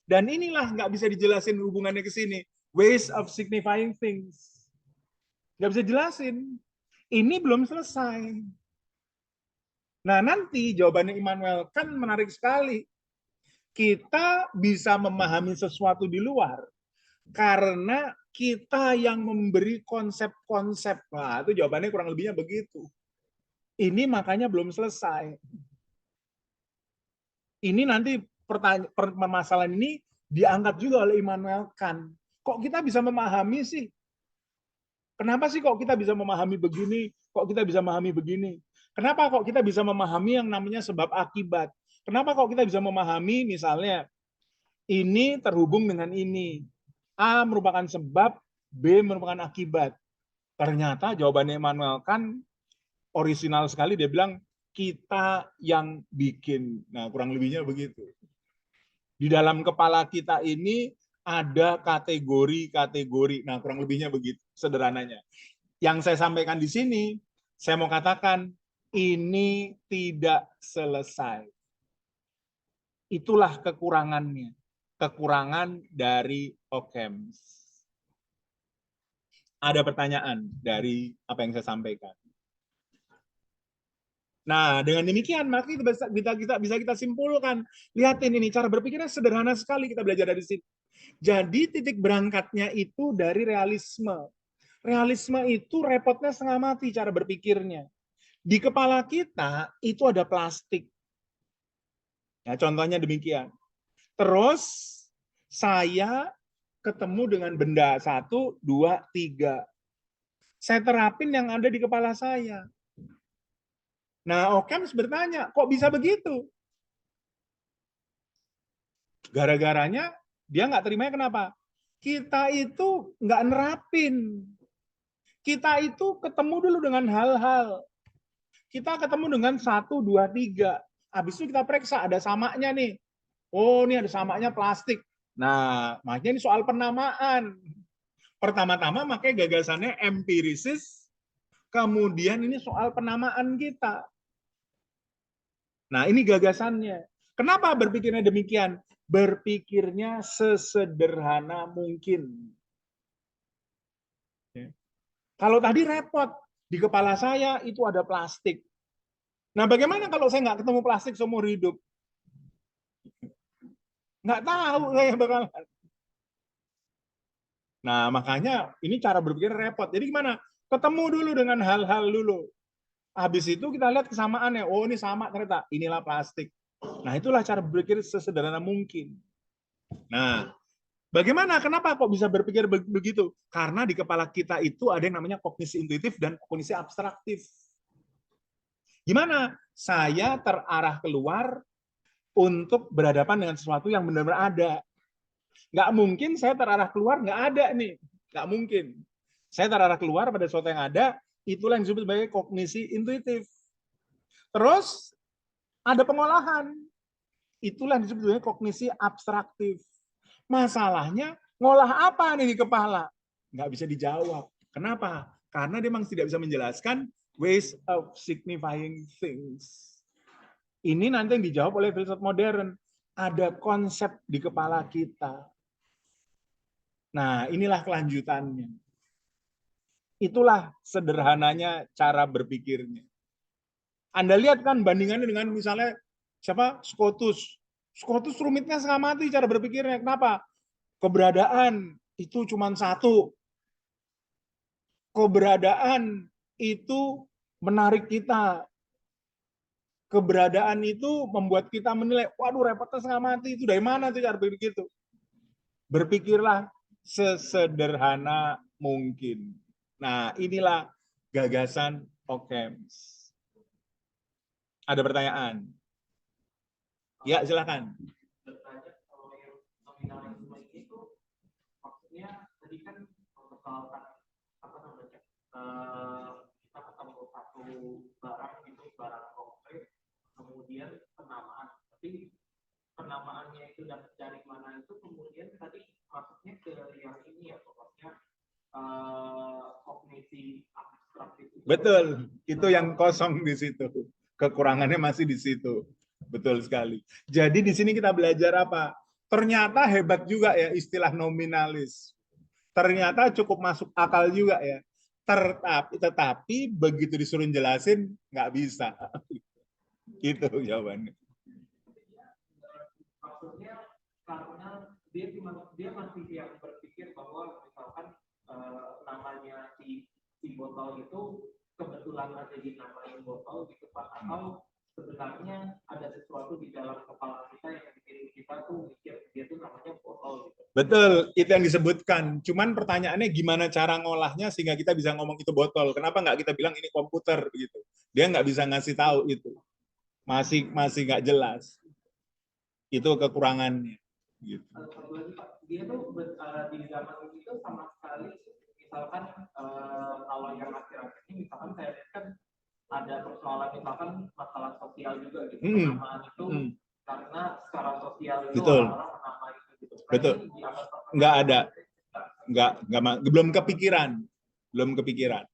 Dan inilah nggak bisa dijelasin hubungannya ke sini. Ways of signifying things. Nggak bisa jelasin. Ini belum selesai. Nah, nanti jawabannya Immanuel kan menarik sekali. Kita bisa memahami sesuatu di luar karena kita yang memberi konsep-konsep. Nah, itu jawabannya kurang lebihnya begitu. Ini makanya belum selesai. Ini nanti permasalahan ini diangkat juga oleh Immanuel Kant. Kok kita bisa memahami sih? Kenapa sih kok kita bisa memahami begini? Kok kita bisa memahami begini? Kenapa kok kita bisa memahami yang namanya sebab akibat? Kenapa kok kita bisa memahami misalnya ini terhubung dengan ini. A merupakan sebab, B merupakan akibat. Ternyata jawabannya Immanuel Kant orisinal sekali, dia bilang kita yang bikin. Nah, kurang lebihnya begitu. Di dalam kepala kita ini ada kategori-kategori. Nah, kurang lebihnya begitu sederhananya. Yang saya sampaikan di sini, saya mau katakan ini tidak selesai. Itulah kekurangannya. Kekurangan dari Occam's. Ada pertanyaan dari apa yang saya sampaikan? Nah, dengan demikian maka bisa kita simpulkan. Lihatin ini cara berpikirnya sederhana sekali, kita belajar dari sini. Jadi titik berangkatnya itu dari realisme. Realisme itu repotnya setengah mati cara berpikirnya. Di kepala kita itu ada plastik. Ya, contohnya demikian. Terus saya ketemu dengan benda 1, 2, 3. Saya terapin yang ada di kepala saya. Nah, Okems bertanya, kok bisa begitu? Gara-garanya dia nggak terimanya kenapa? Kita itu nggak nerapin. Kita itu ketemu dulu dengan hal-hal. Kita ketemu dengan 1, 2, 3. Habis itu kita periksa ada samanya nih. Oh, ini ada samanya plastik. Nah, makanya ini soal penamaan. Pertama-tama makanya gagasannya empirisis, kemudian ini soal penamaan kita. Nah, ini gagasannya. Kenapa berpikirnya demikian? Berpikirnya sesederhana mungkin. Kalau tadi repot, di kepala saya itu ada plastik. Nah, bagaimana kalau saya nggak ketemu plastik seumur hidup? Nggak tahu saya bakalan. Nah, makanya ini cara berpikir repot. Jadi gimana? Ketemu dulu dengan hal-hal dulu. Habis itu kita lihat kesamaannya. Oh, ini sama ternyata. Inilah plastik. Nah, itulah cara berpikir sesederhana mungkin. Nah, bagaimana? Kenapa kok bisa berpikir begitu? Karena di kepala kita itu ada yang namanya kognisi intuitif dan kognisi abstraktif. Gimana? Saya terarah keluar untuk berhadapan dengan sesuatu yang benar-benar ada. Nggak mungkin saya terarah keluar nggak ada nih. Nggak mungkin. Saya terarah keluar pada sesuatu yang ada, itulah yang disebut sebagai kognisi intuitif. Terus ada pengolahan. Itulah yang disebut sebagai kognisi abstraktif. Masalahnya, ngolah apa nih di kepala? Nggak bisa dijawab. Kenapa? Karena dia memang tidak bisa menjelaskan ways of signifying things. Ini nanti yang dijawab oleh filsafat modern. Ada konsep di kepala kita. Nah, inilah kelanjutannya. Itulah sederhananya cara berpikirnya. Anda lihat kan bandingannya dengan misalnya siapa? Scotus. Scotus rumitnya setengah mati cara berpikirnya. Kenapa? Keberadaan itu cuma satu. Keberadaan itu menarik kita. Keberadaan itu membuat kita menilai, waduh repotnya setengah mati. Itu dari mana tuh cara berpikir itu? Berpikirlah sesederhana mungkin. Nah, inilah gagasan Occams. Ada pertanyaan? Ya, silakan. Bertanya kalau yang nominalisme ini tuh maksudnya tadi kan mempersoalkan apa namanya kita ketemu satu barang itu barang konkret kemudian penamaan tapi penamaannya itu dan dari mana itu kemudian tadi masuknya ke yang ini ya pokoknya kognisi abstraktif itu. Betul, itu yang kosong di situ. Kekurangannya masih di situ. Betul sekali. Jadi di sini kita belajar apa? Ternyata hebat juga ya istilah nominalis. Ternyata cukup masuk akal juga ya. Tetapi begitu disuruh jelasin nggak bisa. Itu jawabannya. Maksudnya karena dia masih yang berpikir bahwa misalkan namanya si botol itu kebetulan ada di namain botol gitu Pak atau sebenarnya ada sesuatu di dalam kepala kita yang bikin kita tuh mikir dia tuh namanya botol gitu. Betul, itu yang disebutkan. Cuman pertanyaannya gimana cara ngolahnya sehingga kita bisa ngomong itu botol. Kenapa nggak kita bilang ini komputer gitu? Dia nggak bisa ngasih tahu itu. Masih nggak jelas. Itu kekurangannya. Gitu. Satu lagi Pak, dia tuh di zaman itu sama sekali misalkan kalau yang akhir-akhir ini misalkan saya lihat kan ada persoalan misalkan masalah sosial juga gitu penamaan itu karena secara sosial itu orang-orang menamai itu gitu. Betul. Nggak ada. Belum kepikiran.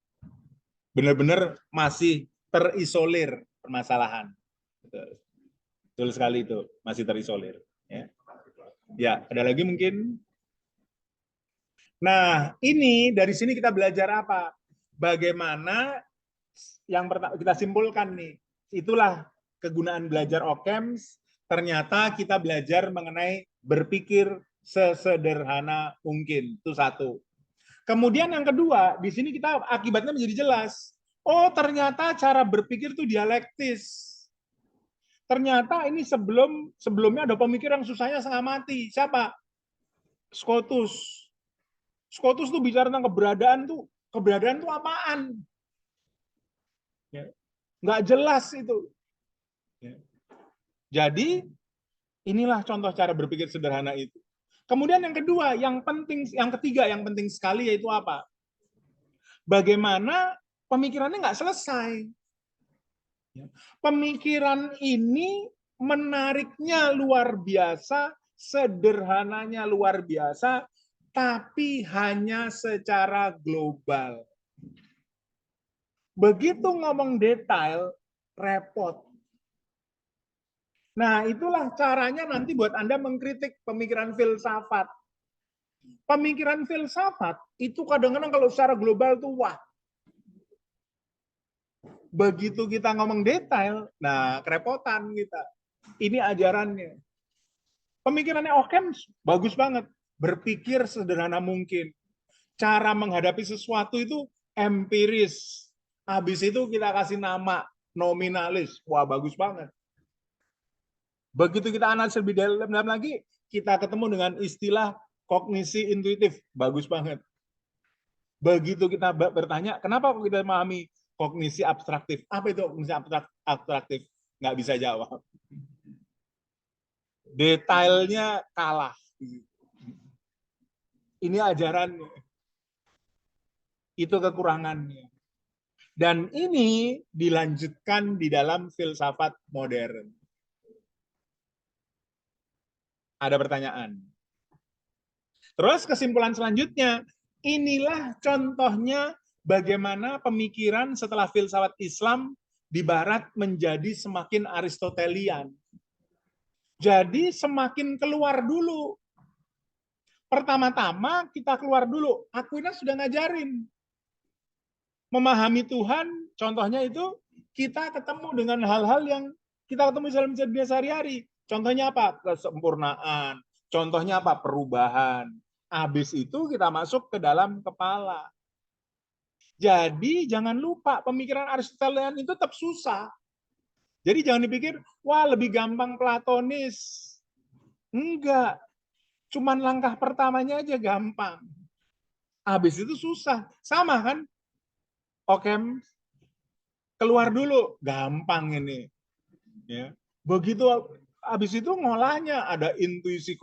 Benar-benar masih terisolir permasalahan. Betul. Betul sekali itu, masih terisolir. Ya, ada lagi mungkin? Nah, ini dari sini kita belajar apa? Bagaimana yang pertama kita simpulkan nih, Itulah kegunaan belajar OCAMS. Ternyata kita belajar mengenai berpikir sesederhana mungkin. Itu satu. Kemudian yang kedua, di sini kita akibatnya menjadi jelas. Oh, ternyata cara berpikir itu dialektis. Ternyata ini sebelumnya ada pemikir yang susahnya setengah mati. Siapa? Scotus. Scotus tuh bicara tentang keberadaan tuh apaan? Ya. Nggak jelas itu. Ya. Jadi inilah contoh cara berpikir sederhana itu. Kemudian yang kedua, yang ketiga yang penting sekali yaitu apa? Bagaimana pemikirannya nggak selesai. Pemikiran ini menariknya luar biasa, sederhananya luar biasa, tapi hanya secara global. Begitu ngomong detail, repot. Nah, itulah caranya nanti buat Anda mengkritik pemikiran filsafat. Pemikiran filsafat itu kadang-kadang kalau secara global tuh wah. Begitu kita ngomong detail, nah kerepotan kita. Ini ajarannya. Pemikirannya Occam bagus banget. Berpikir sederhana mungkin. Cara menghadapi sesuatu itu empiris. Habis itu kita kasih nama nominalis. Wah, bagus banget. Begitu kita analisis lebih dalam lagi, kita ketemu dengan istilah kognisi intuitif. Bagus banget. Begitu kita bertanya, kenapa kita memahami kognisi abstraktif? Apa itu kognisi abstraktif? Nggak bisa jawab. Detailnya kalah. Ini ajarannya. Itu kekurangannya. Dan ini dilanjutkan di dalam filsafat modern. Ada pertanyaan? Terus kesimpulan selanjutnya, inilah contohnya bagaimana pemikiran setelah filsafat Islam di Barat menjadi semakin Aristotelian. Jadi semakin keluar dulu. Pertama-tama kita keluar dulu. Aquinas sudah ngajarin. Memahami Tuhan, contohnya itu kita ketemu dengan hal-hal yang kita ketemu dalam dunia sehari-hari. Contohnya apa? Kesempurnaan. Contohnya apa? Perubahan. Habis itu kita masuk ke dalam kepala. Jadi jangan lupa pemikiran Aristotelian itu tetap susah. Jadi jangan dipikir, wah lebih gampang Platonis. Enggak. Cuman langkah pertamanya aja gampang. Habis itu susah. Sama kan? Oke, keluar dulu. Gampang ini. Ya. Begitu habis itu ngolahnya ada intuisi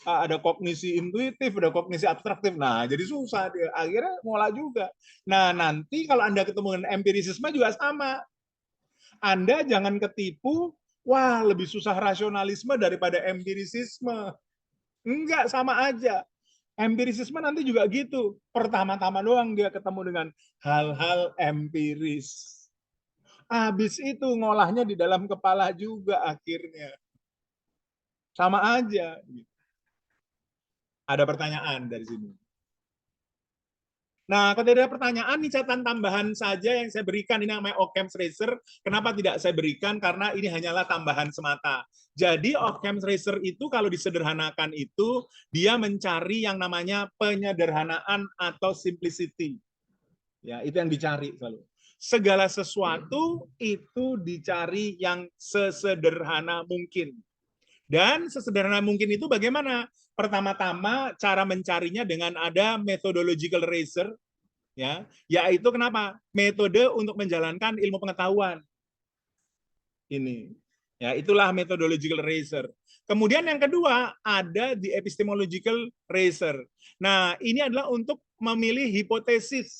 ada kognisi intuitif, ada kognisi abstraktif. Nah, jadi susah dia. Akhirnya ngolah juga. Nah, nanti kalau Anda ketemu dengan empirisisme juga sama. Anda jangan ketipu, wah lebih susah rasionalisme daripada empirisisme. Enggak, sama aja. Empirisisme nanti juga gitu. Pertama-tama doang dia ketemu dengan hal-hal empiris. Habis itu ngolahnya di dalam kepala juga akhirnya. Sama aja. Ada pertanyaan dari sini. Nah, kalau ada pertanyaan, ini catatan tambahan saja yang saya berikan. Ini namanya Occam's Razor. Kenapa tidak saya berikan? Karena ini hanyalah tambahan semata. Jadi Occam's Razor itu kalau disederhanakan itu, dia mencari yang namanya penyederhanaan atau simplicity. Ya, itu yang dicari selalu. Segala sesuatu itu dicari yang sesederhana mungkin. Dan sesederhana mungkin itu bagaimana? Pertama-tama cara mencarinya dengan ada methodological razor, ya, yaitu kenapa? Metode untuk menjalankan ilmu pengetahuan. Ini, ya, itulah methodological razor. Kemudian yang kedua ada di epistemological razor. Nah, ini adalah untuk memilih hipotesis.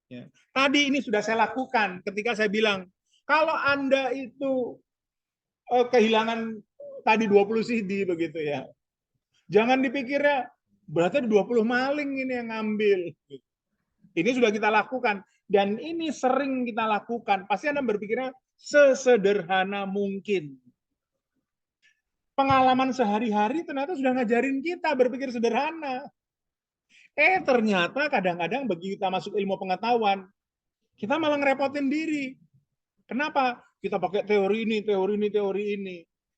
Ya. Tadi ini sudah saya lakukan ketika saya bilang, kalau Anda itu kehilangan tadi 20 CD begitu ya. Jangan dipikirnya berarti ada 20 maling ini yang ngambil. Ini sudah kita lakukan dan ini sering kita lakukan. Pasti Anda berpikirnya sesederhana mungkin. Pengalaman sehari-hari ternyata sudah ngajarin kita berpikir sederhana. Ternyata kadang-kadang begitu kita masuk ilmu pengetahuan, kita malah ngerepotin diri. Kenapa? Kita pakai teori ini, teori ini, teori ini.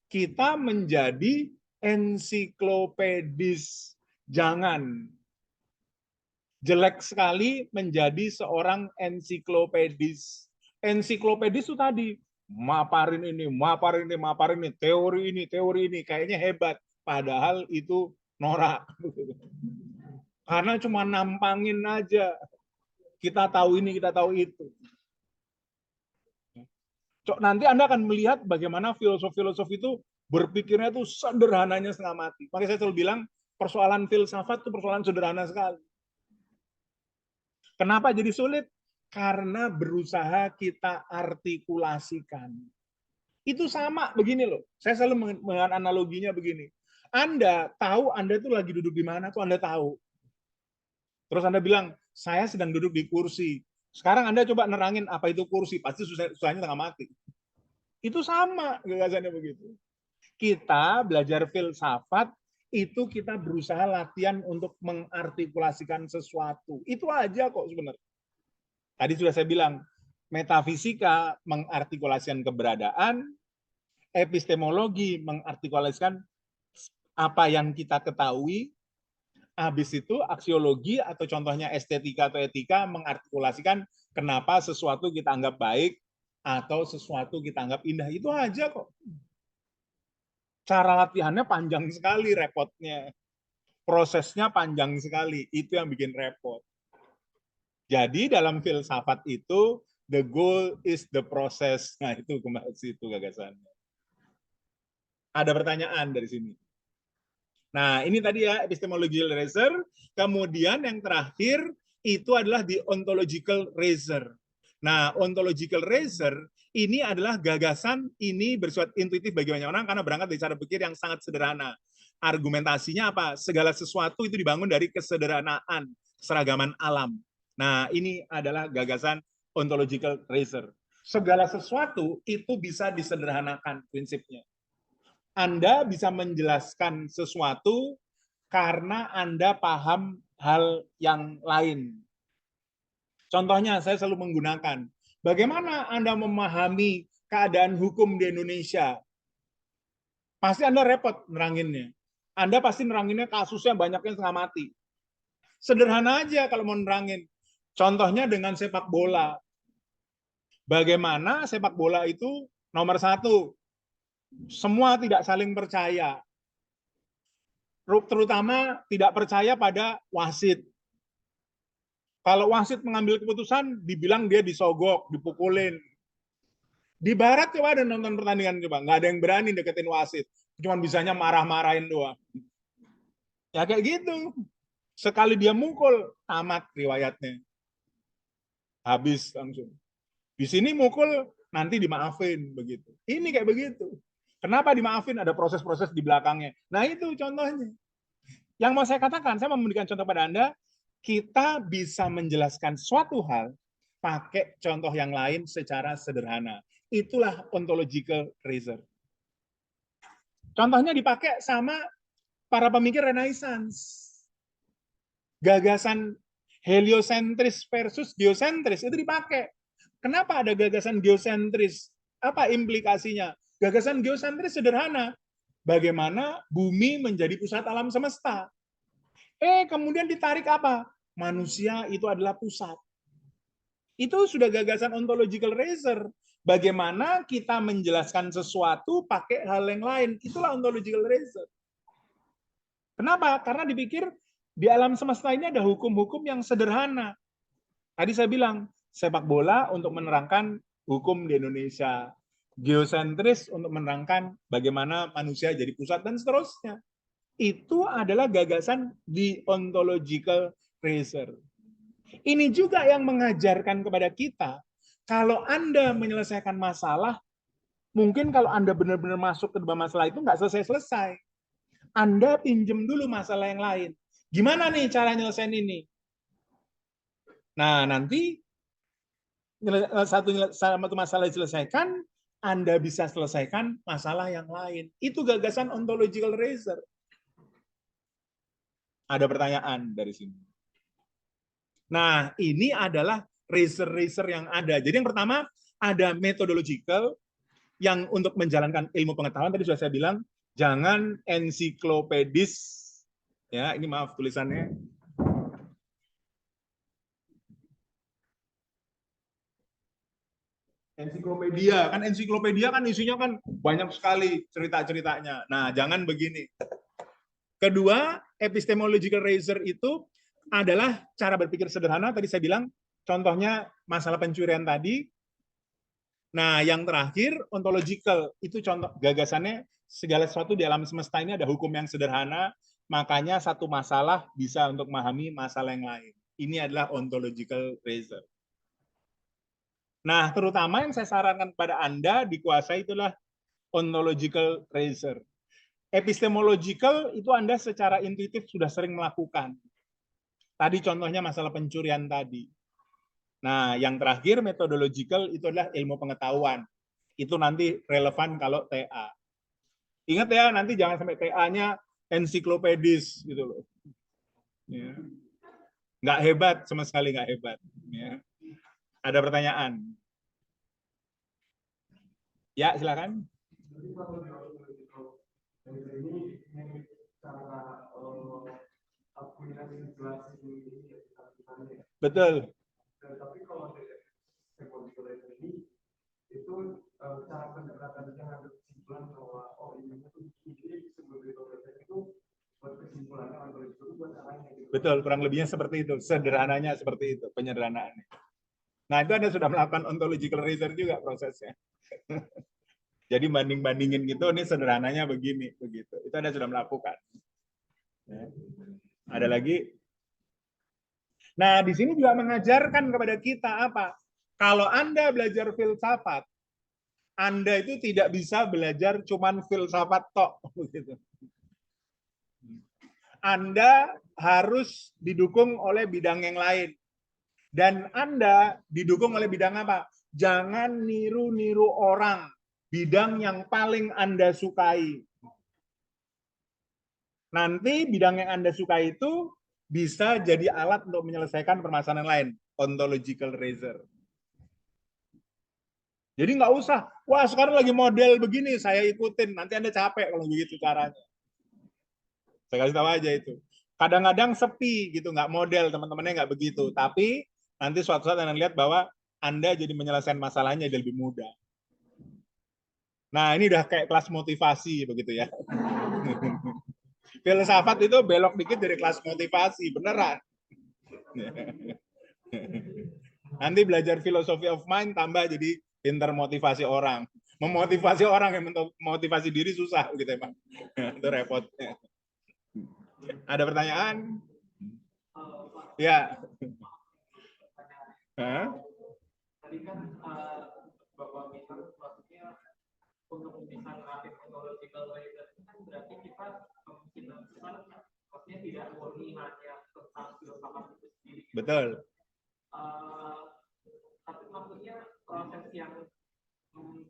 Kita menjadi ensiklopedis. Jangan. Jelek sekali menjadi seorang ensiklopedis. Ensiklopedis itu tadi, maparin ini, maparin ini, maparin ini, teori ini, teori ini. Kayaknya hebat. Padahal itu norak. Karena cuma nampangin aja. Kita tahu ini, kita tahu itu. Nanti Anda akan melihat bagaimana filosof-filosof itu berpikirnya itu sederhananya setengah mati. Makanya saya selalu bilang, persoalan filsafat itu persoalan sederhana sekali. Kenapa jadi sulit? Karena berusaha kita artikulasikan. Itu sama begini loh. Saya selalu dengan analoginya begini. Anda tahu Anda itu lagi duduk di mana tuh Anda tahu. Terus Anda bilang, saya sedang duduk di kursi. Sekarang Anda coba nerangin apa itu kursi, pasti susahnya tengah mati. Itu sama gagasannya begitu. Kita belajar filsafat, itu kita berusaha latihan untuk mengartikulasikan sesuatu. Itu aja kok sebenarnya. Tadi sudah saya bilang, metafisika mengartikulasikan keberadaan, epistemologi mengartikulasikan apa yang kita ketahui, habis itu aksiologi atau contohnya estetika atau etika mengartikulasikan kenapa sesuatu kita anggap baik atau sesuatu kita anggap indah. Itu aja kok. Cara latihannya panjang sekali, repotnya. Prosesnya panjang sekali. Itu yang bikin repot. Jadi dalam filsafat itu, the goal is the process. Nah, itu kembali situ gagasannya. Ada pertanyaan dari sini? Nah, ini tadi ya epistemological razor. Kemudian yang terakhir itu adalah the ontological razor. Nah, ontological razor ini adalah gagasan ini bersifat intuitif bagi banyak orang karena berangkat dari cara pikir yang sangat sederhana. Argumentasinya apa? Segala sesuatu itu dibangun dari kesederhanaan, keseragaman alam. Nah, ini adalah gagasan ontological razor. Segala sesuatu itu bisa disederhanakan prinsipnya. Anda bisa menjelaskan sesuatu karena Anda paham hal yang lain. Contohnya, saya selalu menggunakan, bagaimana Anda memahami keadaan hukum di Indonesia? Pasti Anda repot neranginnya. Anda pasti neranginnya kasusnya banyaknya setengah mati. Sederhana aja kalau mau nerangin. Contohnya dengan sepak bola. Bagaimana sepak bola itu nomor satu, semua tidak saling percaya. Terutama tidak percaya pada wasit. Kalau wasit mengambil keputusan, dibilang dia disogok, dipukulin. Di barat coba ada nonton pertandingan coba, nggak ada yang berani deketin wasit. Cuma bisanya marah-marahin doang. Ya kayak gitu. Sekali dia mukul, tamat riwayatnya. Habis langsung. Di sini mukul, nanti dimaafin begitu. Ini kayak begitu. Kenapa dimaafin? Ada proses-proses di belakangnya. Nah itu contohnya. Yang mau saya katakan, saya mau memberikan contoh pada Anda, kita bisa menjelaskan suatu hal pakai contoh yang lain secara sederhana. Itulah ontological razor. Contohnya dipakai sama para pemikir Renaissance. Gagasan heliosentris versus geosentris itu dipakai. Kenapa ada gagasan geosentris? Apa implikasinya? Gagasan geosentris sederhana. Bagaimana bumi menjadi pusat alam semesta. Kemudian ditarik apa? Manusia itu adalah pusat. Itu sudah gagasan ontological razor. Bagaimana kita menjelaskan sesuatu pakai hal yang lain. Itulah ontological razor. Kenapa? Karena dipikir di alam semesta ini ada hukum-hukum yang sederhana. Tadi saya bilang, sepak bola untuk menerangkan hukum di Indonesia. Geosentris untuk menerangkan bagaimana manusia jadi pusat dan seterusnya. Itu adalah gagasan di ontological razor. Ini juga yang mengajarkan kepada kita, kalau Anda menyelesaikan masalah, mungkin kalau Anda benar-benar masuk ke dalam masalah itu nggak selesai-selesai. Anda pinjem dulu masalah yang lain. Gimana nih cara nyelesain ini? Nah, nanti satu masalah diselesaikan, Anda bisa selesaikan masalah yang lain. Itu gagasan ontological razor. Ada pertanyaan dari sini. Nah, ini adalah razor-razor yang ada. Jadi yang pertama, ada methodological yang untuk menjalankan ilmu pengetahuan tadi sudah saya bilang jangan ensiklopedis ya, ini maaf tulisannya. Ensiklopedia kan isinya kan banyak sekali cerita-ceritanya. Nah, jangan begini. Kedua, epistemological razor itu adalah cara berpikir sederhana. Tadi saya bilang, contohnya masalah pencurian tadi. Nah, yang terakhir, ontological. Itu contoh gagasannya, segala sesuatu di alam semesta ini ada hukum yang sederhana, makanya satu masalah bisa untuk memahami masalah yang lain. Ini adalah ontological razor. Nah, terutama yang saya sarankan kepada Anda dikuasai itulah ontological razor. Epistemological itu Anda secara intuitif sudah sering melakukan. Tadi contohnya masalah pencurian tadi. Nah, yang terakhir methodological itu adalah ilmu pengetahuan. Itu nanti relevan kalau TA. Ingat ya, nanti jangan sampai TA-nya ensiklopedis gitu loh. Ya. Nggak hebat, sama sekali nggak hebat. Ya. Ada pertanyaan? Ya, silakan. Betul. Tapi kalau ini itu cara pendekatannya ada kesimpulan bahwa oh ini sebelum itu buat kesimpulannya atau itu buat caranya. Betul, kurang lebihnya seperti itu. Sederhananya seperti itu, penyederhanaannya. Nah, itu Anda sudah melakukan ontological research juga prosesnya. Jadi banding-bandingin gitu, ini sederhananya begini, begitu. Itu Anda sudah melakukan. Ya. Ada lagi? Nah, di sini juga mengajarkan kepada kita apa? Kalau Anda belajar filsafat, Anda itu tidak bisa belajar cuman filsafat tok, begitu. Anda harus didukung oleh bidang yang lain. Dan Anda didukung oleh bidang apa? Jangan niru-niru orang. Bidang yang paling Anda sukai. Nanti bidang yang Anda sukai itu bisa jadi alat untuk menyelesaikan permasalahan lain. Ontological razor. Jadi nggak usah, wah sekarang lagi model begini, saya ikutin. Nanti Anda capek kalau begitu caranya. Saya kasih tahu aja itu. Kadang-kadang sepi gitu, nggak model, teman-temannya nggak begitu. Tapi nanti suatu saat Anda lihat bahwa Anda jadi menyelesaikan masalahnya jadi lebih mudah. Nah, ini udah kayak kelas motivasi begitu ya. Filsafat itu belok dikit dari kelas motivasi, beneran. Nanti belajar filosofi of mind tambah jadi pinter motivasi orang. Memotivasi orang yang memotivasi diri susah gitu ya, Pak. Itu repot. Ada pertanyaan? Ya. Tadi kan Bapak bilang maksudnya untuk bisa melatih ontological razor itu kan berarti kita maksudnya tidak murni hanya tentang filsafat itu sendiri. Betul. Tapi maksudnya proses yang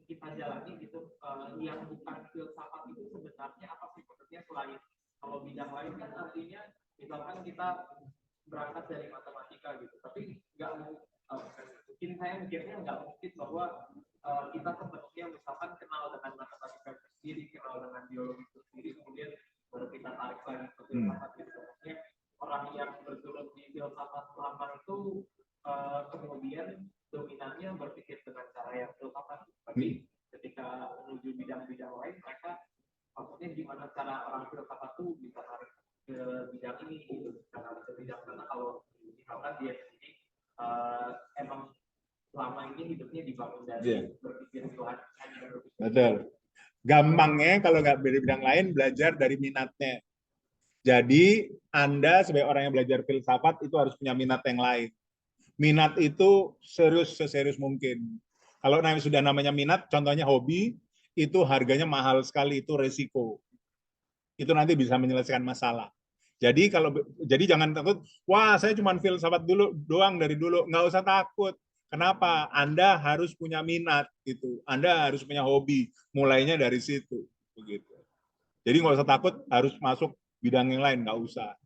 kita jalani gitu, yang bukan filsafat itu sebenarnya apa sih maksudnya selain kalau bidang lain kan artinya misalkan kita berangkat dari matematika gitu, tapi nggak mungkin saya mikirnya nggak mungkin bahwa kita sebenarnya misalkan kenal dengan matematika itu sendiri, kenal dengan biologi itu sendiri, kemudian baru kita tarik lagi ke filsafat gitu. Maksudnya orang yang bergelut di filsafat lama itu kemudian dominannya berpikir dengan cara yang filsafat, tapi ketika menuju bidang-bidang lain mereka maksudnya gimana cara orang filsafat itu bisa tarik ke bidang ini gitu, karena ke bidang karena kalau misalkan dia sendiri emang selama ini hidupnya dibangun dari berpikir Tuhan hanya berpikir. Betul. Gampangnya kalau nggak dari bidang lain belajar dari minatnya. Jadi Anda sebagai orang yang belajar filsafat itu harus punya minat yang lain. Minat itu seserius mungkin. Kalau sudah namanya minat, contohnya hobi, itu harganya mahal sekali, itu resiko. Itu nanti bisa menyelesaikan masalah. Jadi jangan takut, wah saya cuma filsafat dulu doang dari dulu, nggak usah takut. Kenapa? Anda harus punya minat gitu. Anda harus punya hobi. Mulainya dari situ, begitu. Jadi nggak usah takut harus masuk bidang yang lain, nggak usah.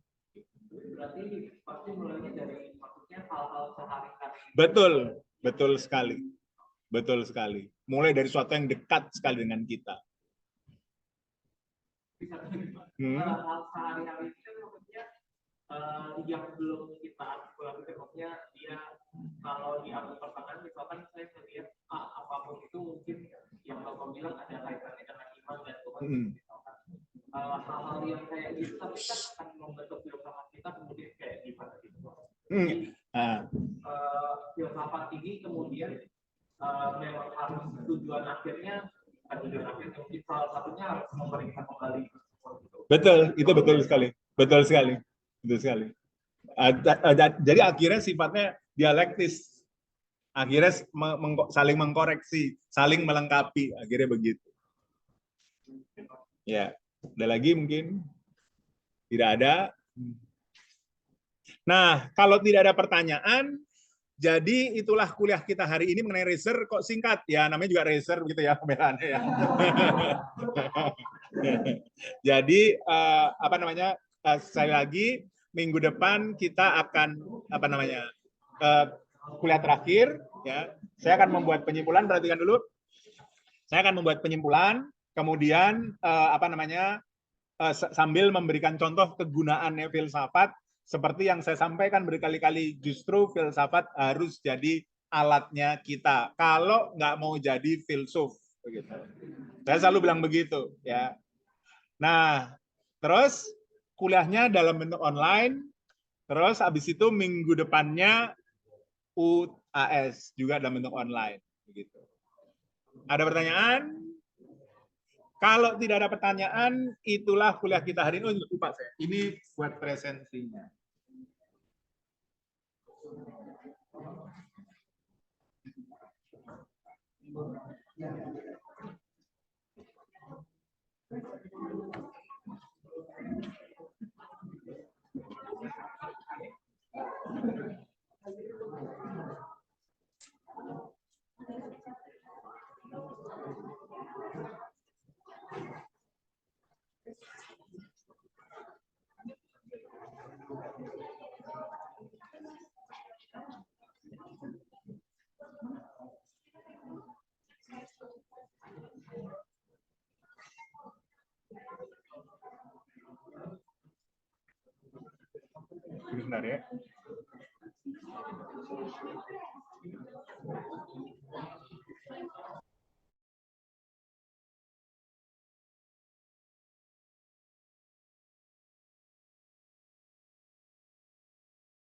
Berarti pasti mulainya dari maksudnya hal-hal sehari-hari. Betul, betul sekali. Betul sekali. Mulai dari sesuatu yang dekat sekali dengan kita. Bisa hal sehari-hari itu kan maksudnya yang belum kita artikulasikan, maksudnya dia kalau di awal pertanyaan misalkan saya melihat apapun itu mungkin yang Bapak bilang ada kaitannya dengan iman dan Tuhan misalkan hal-hal yang kayak gitu tapi kan akan membentuk filsafat kita kemudian kayak gimana gitu. Jadi filsafat ini kemudian memang harus tujuan akhirnya mungkin salah satunya harus memberikan kembali. Betul, itu betul sekali. Betul sekali. Betul sekali. Jadi akhirnya sifatnya dialektis. Akhirnya saling mengkoreksi, saling melengkapi, akhirnya begitu. Ya, ada lagi mungkin? Tidak ada. Nah, kalau tidak ada pertanyaan, jadi itulah kuliah kita hari ini mengenai Razer. Kok singkat? Ya, namanya juga Razer begitu ya pembelaannya ya. Jadi apa namanya? Sekali lagi minggu depan kita akan apa namanya? Kuliah terakhir ya. Saya akan membuat penyimpulan, perhatikan dulu. Saya akan membuat penyimpulan, kemudian apa namanya? Sambil memberikan contoh kegunaannya filsafat seperti yang saya sampaikan berkali-kali, justru filsafat harus jadi alatnya kita. Kalau nggak mau jadi filsuf, begitu. Saya selalu bilang begitu, ya. Nah, terus kuliahnya dalam bentuk online. Terus habis itu minggu depannya UAS juga dalam bentuk online, begitu. Ada pertanyaan? Kalau tidak ada pertanyaan, itulah kuliah kita hari ini. Oh, lupa saya. Ini buat presentasinya. Sebentar ya.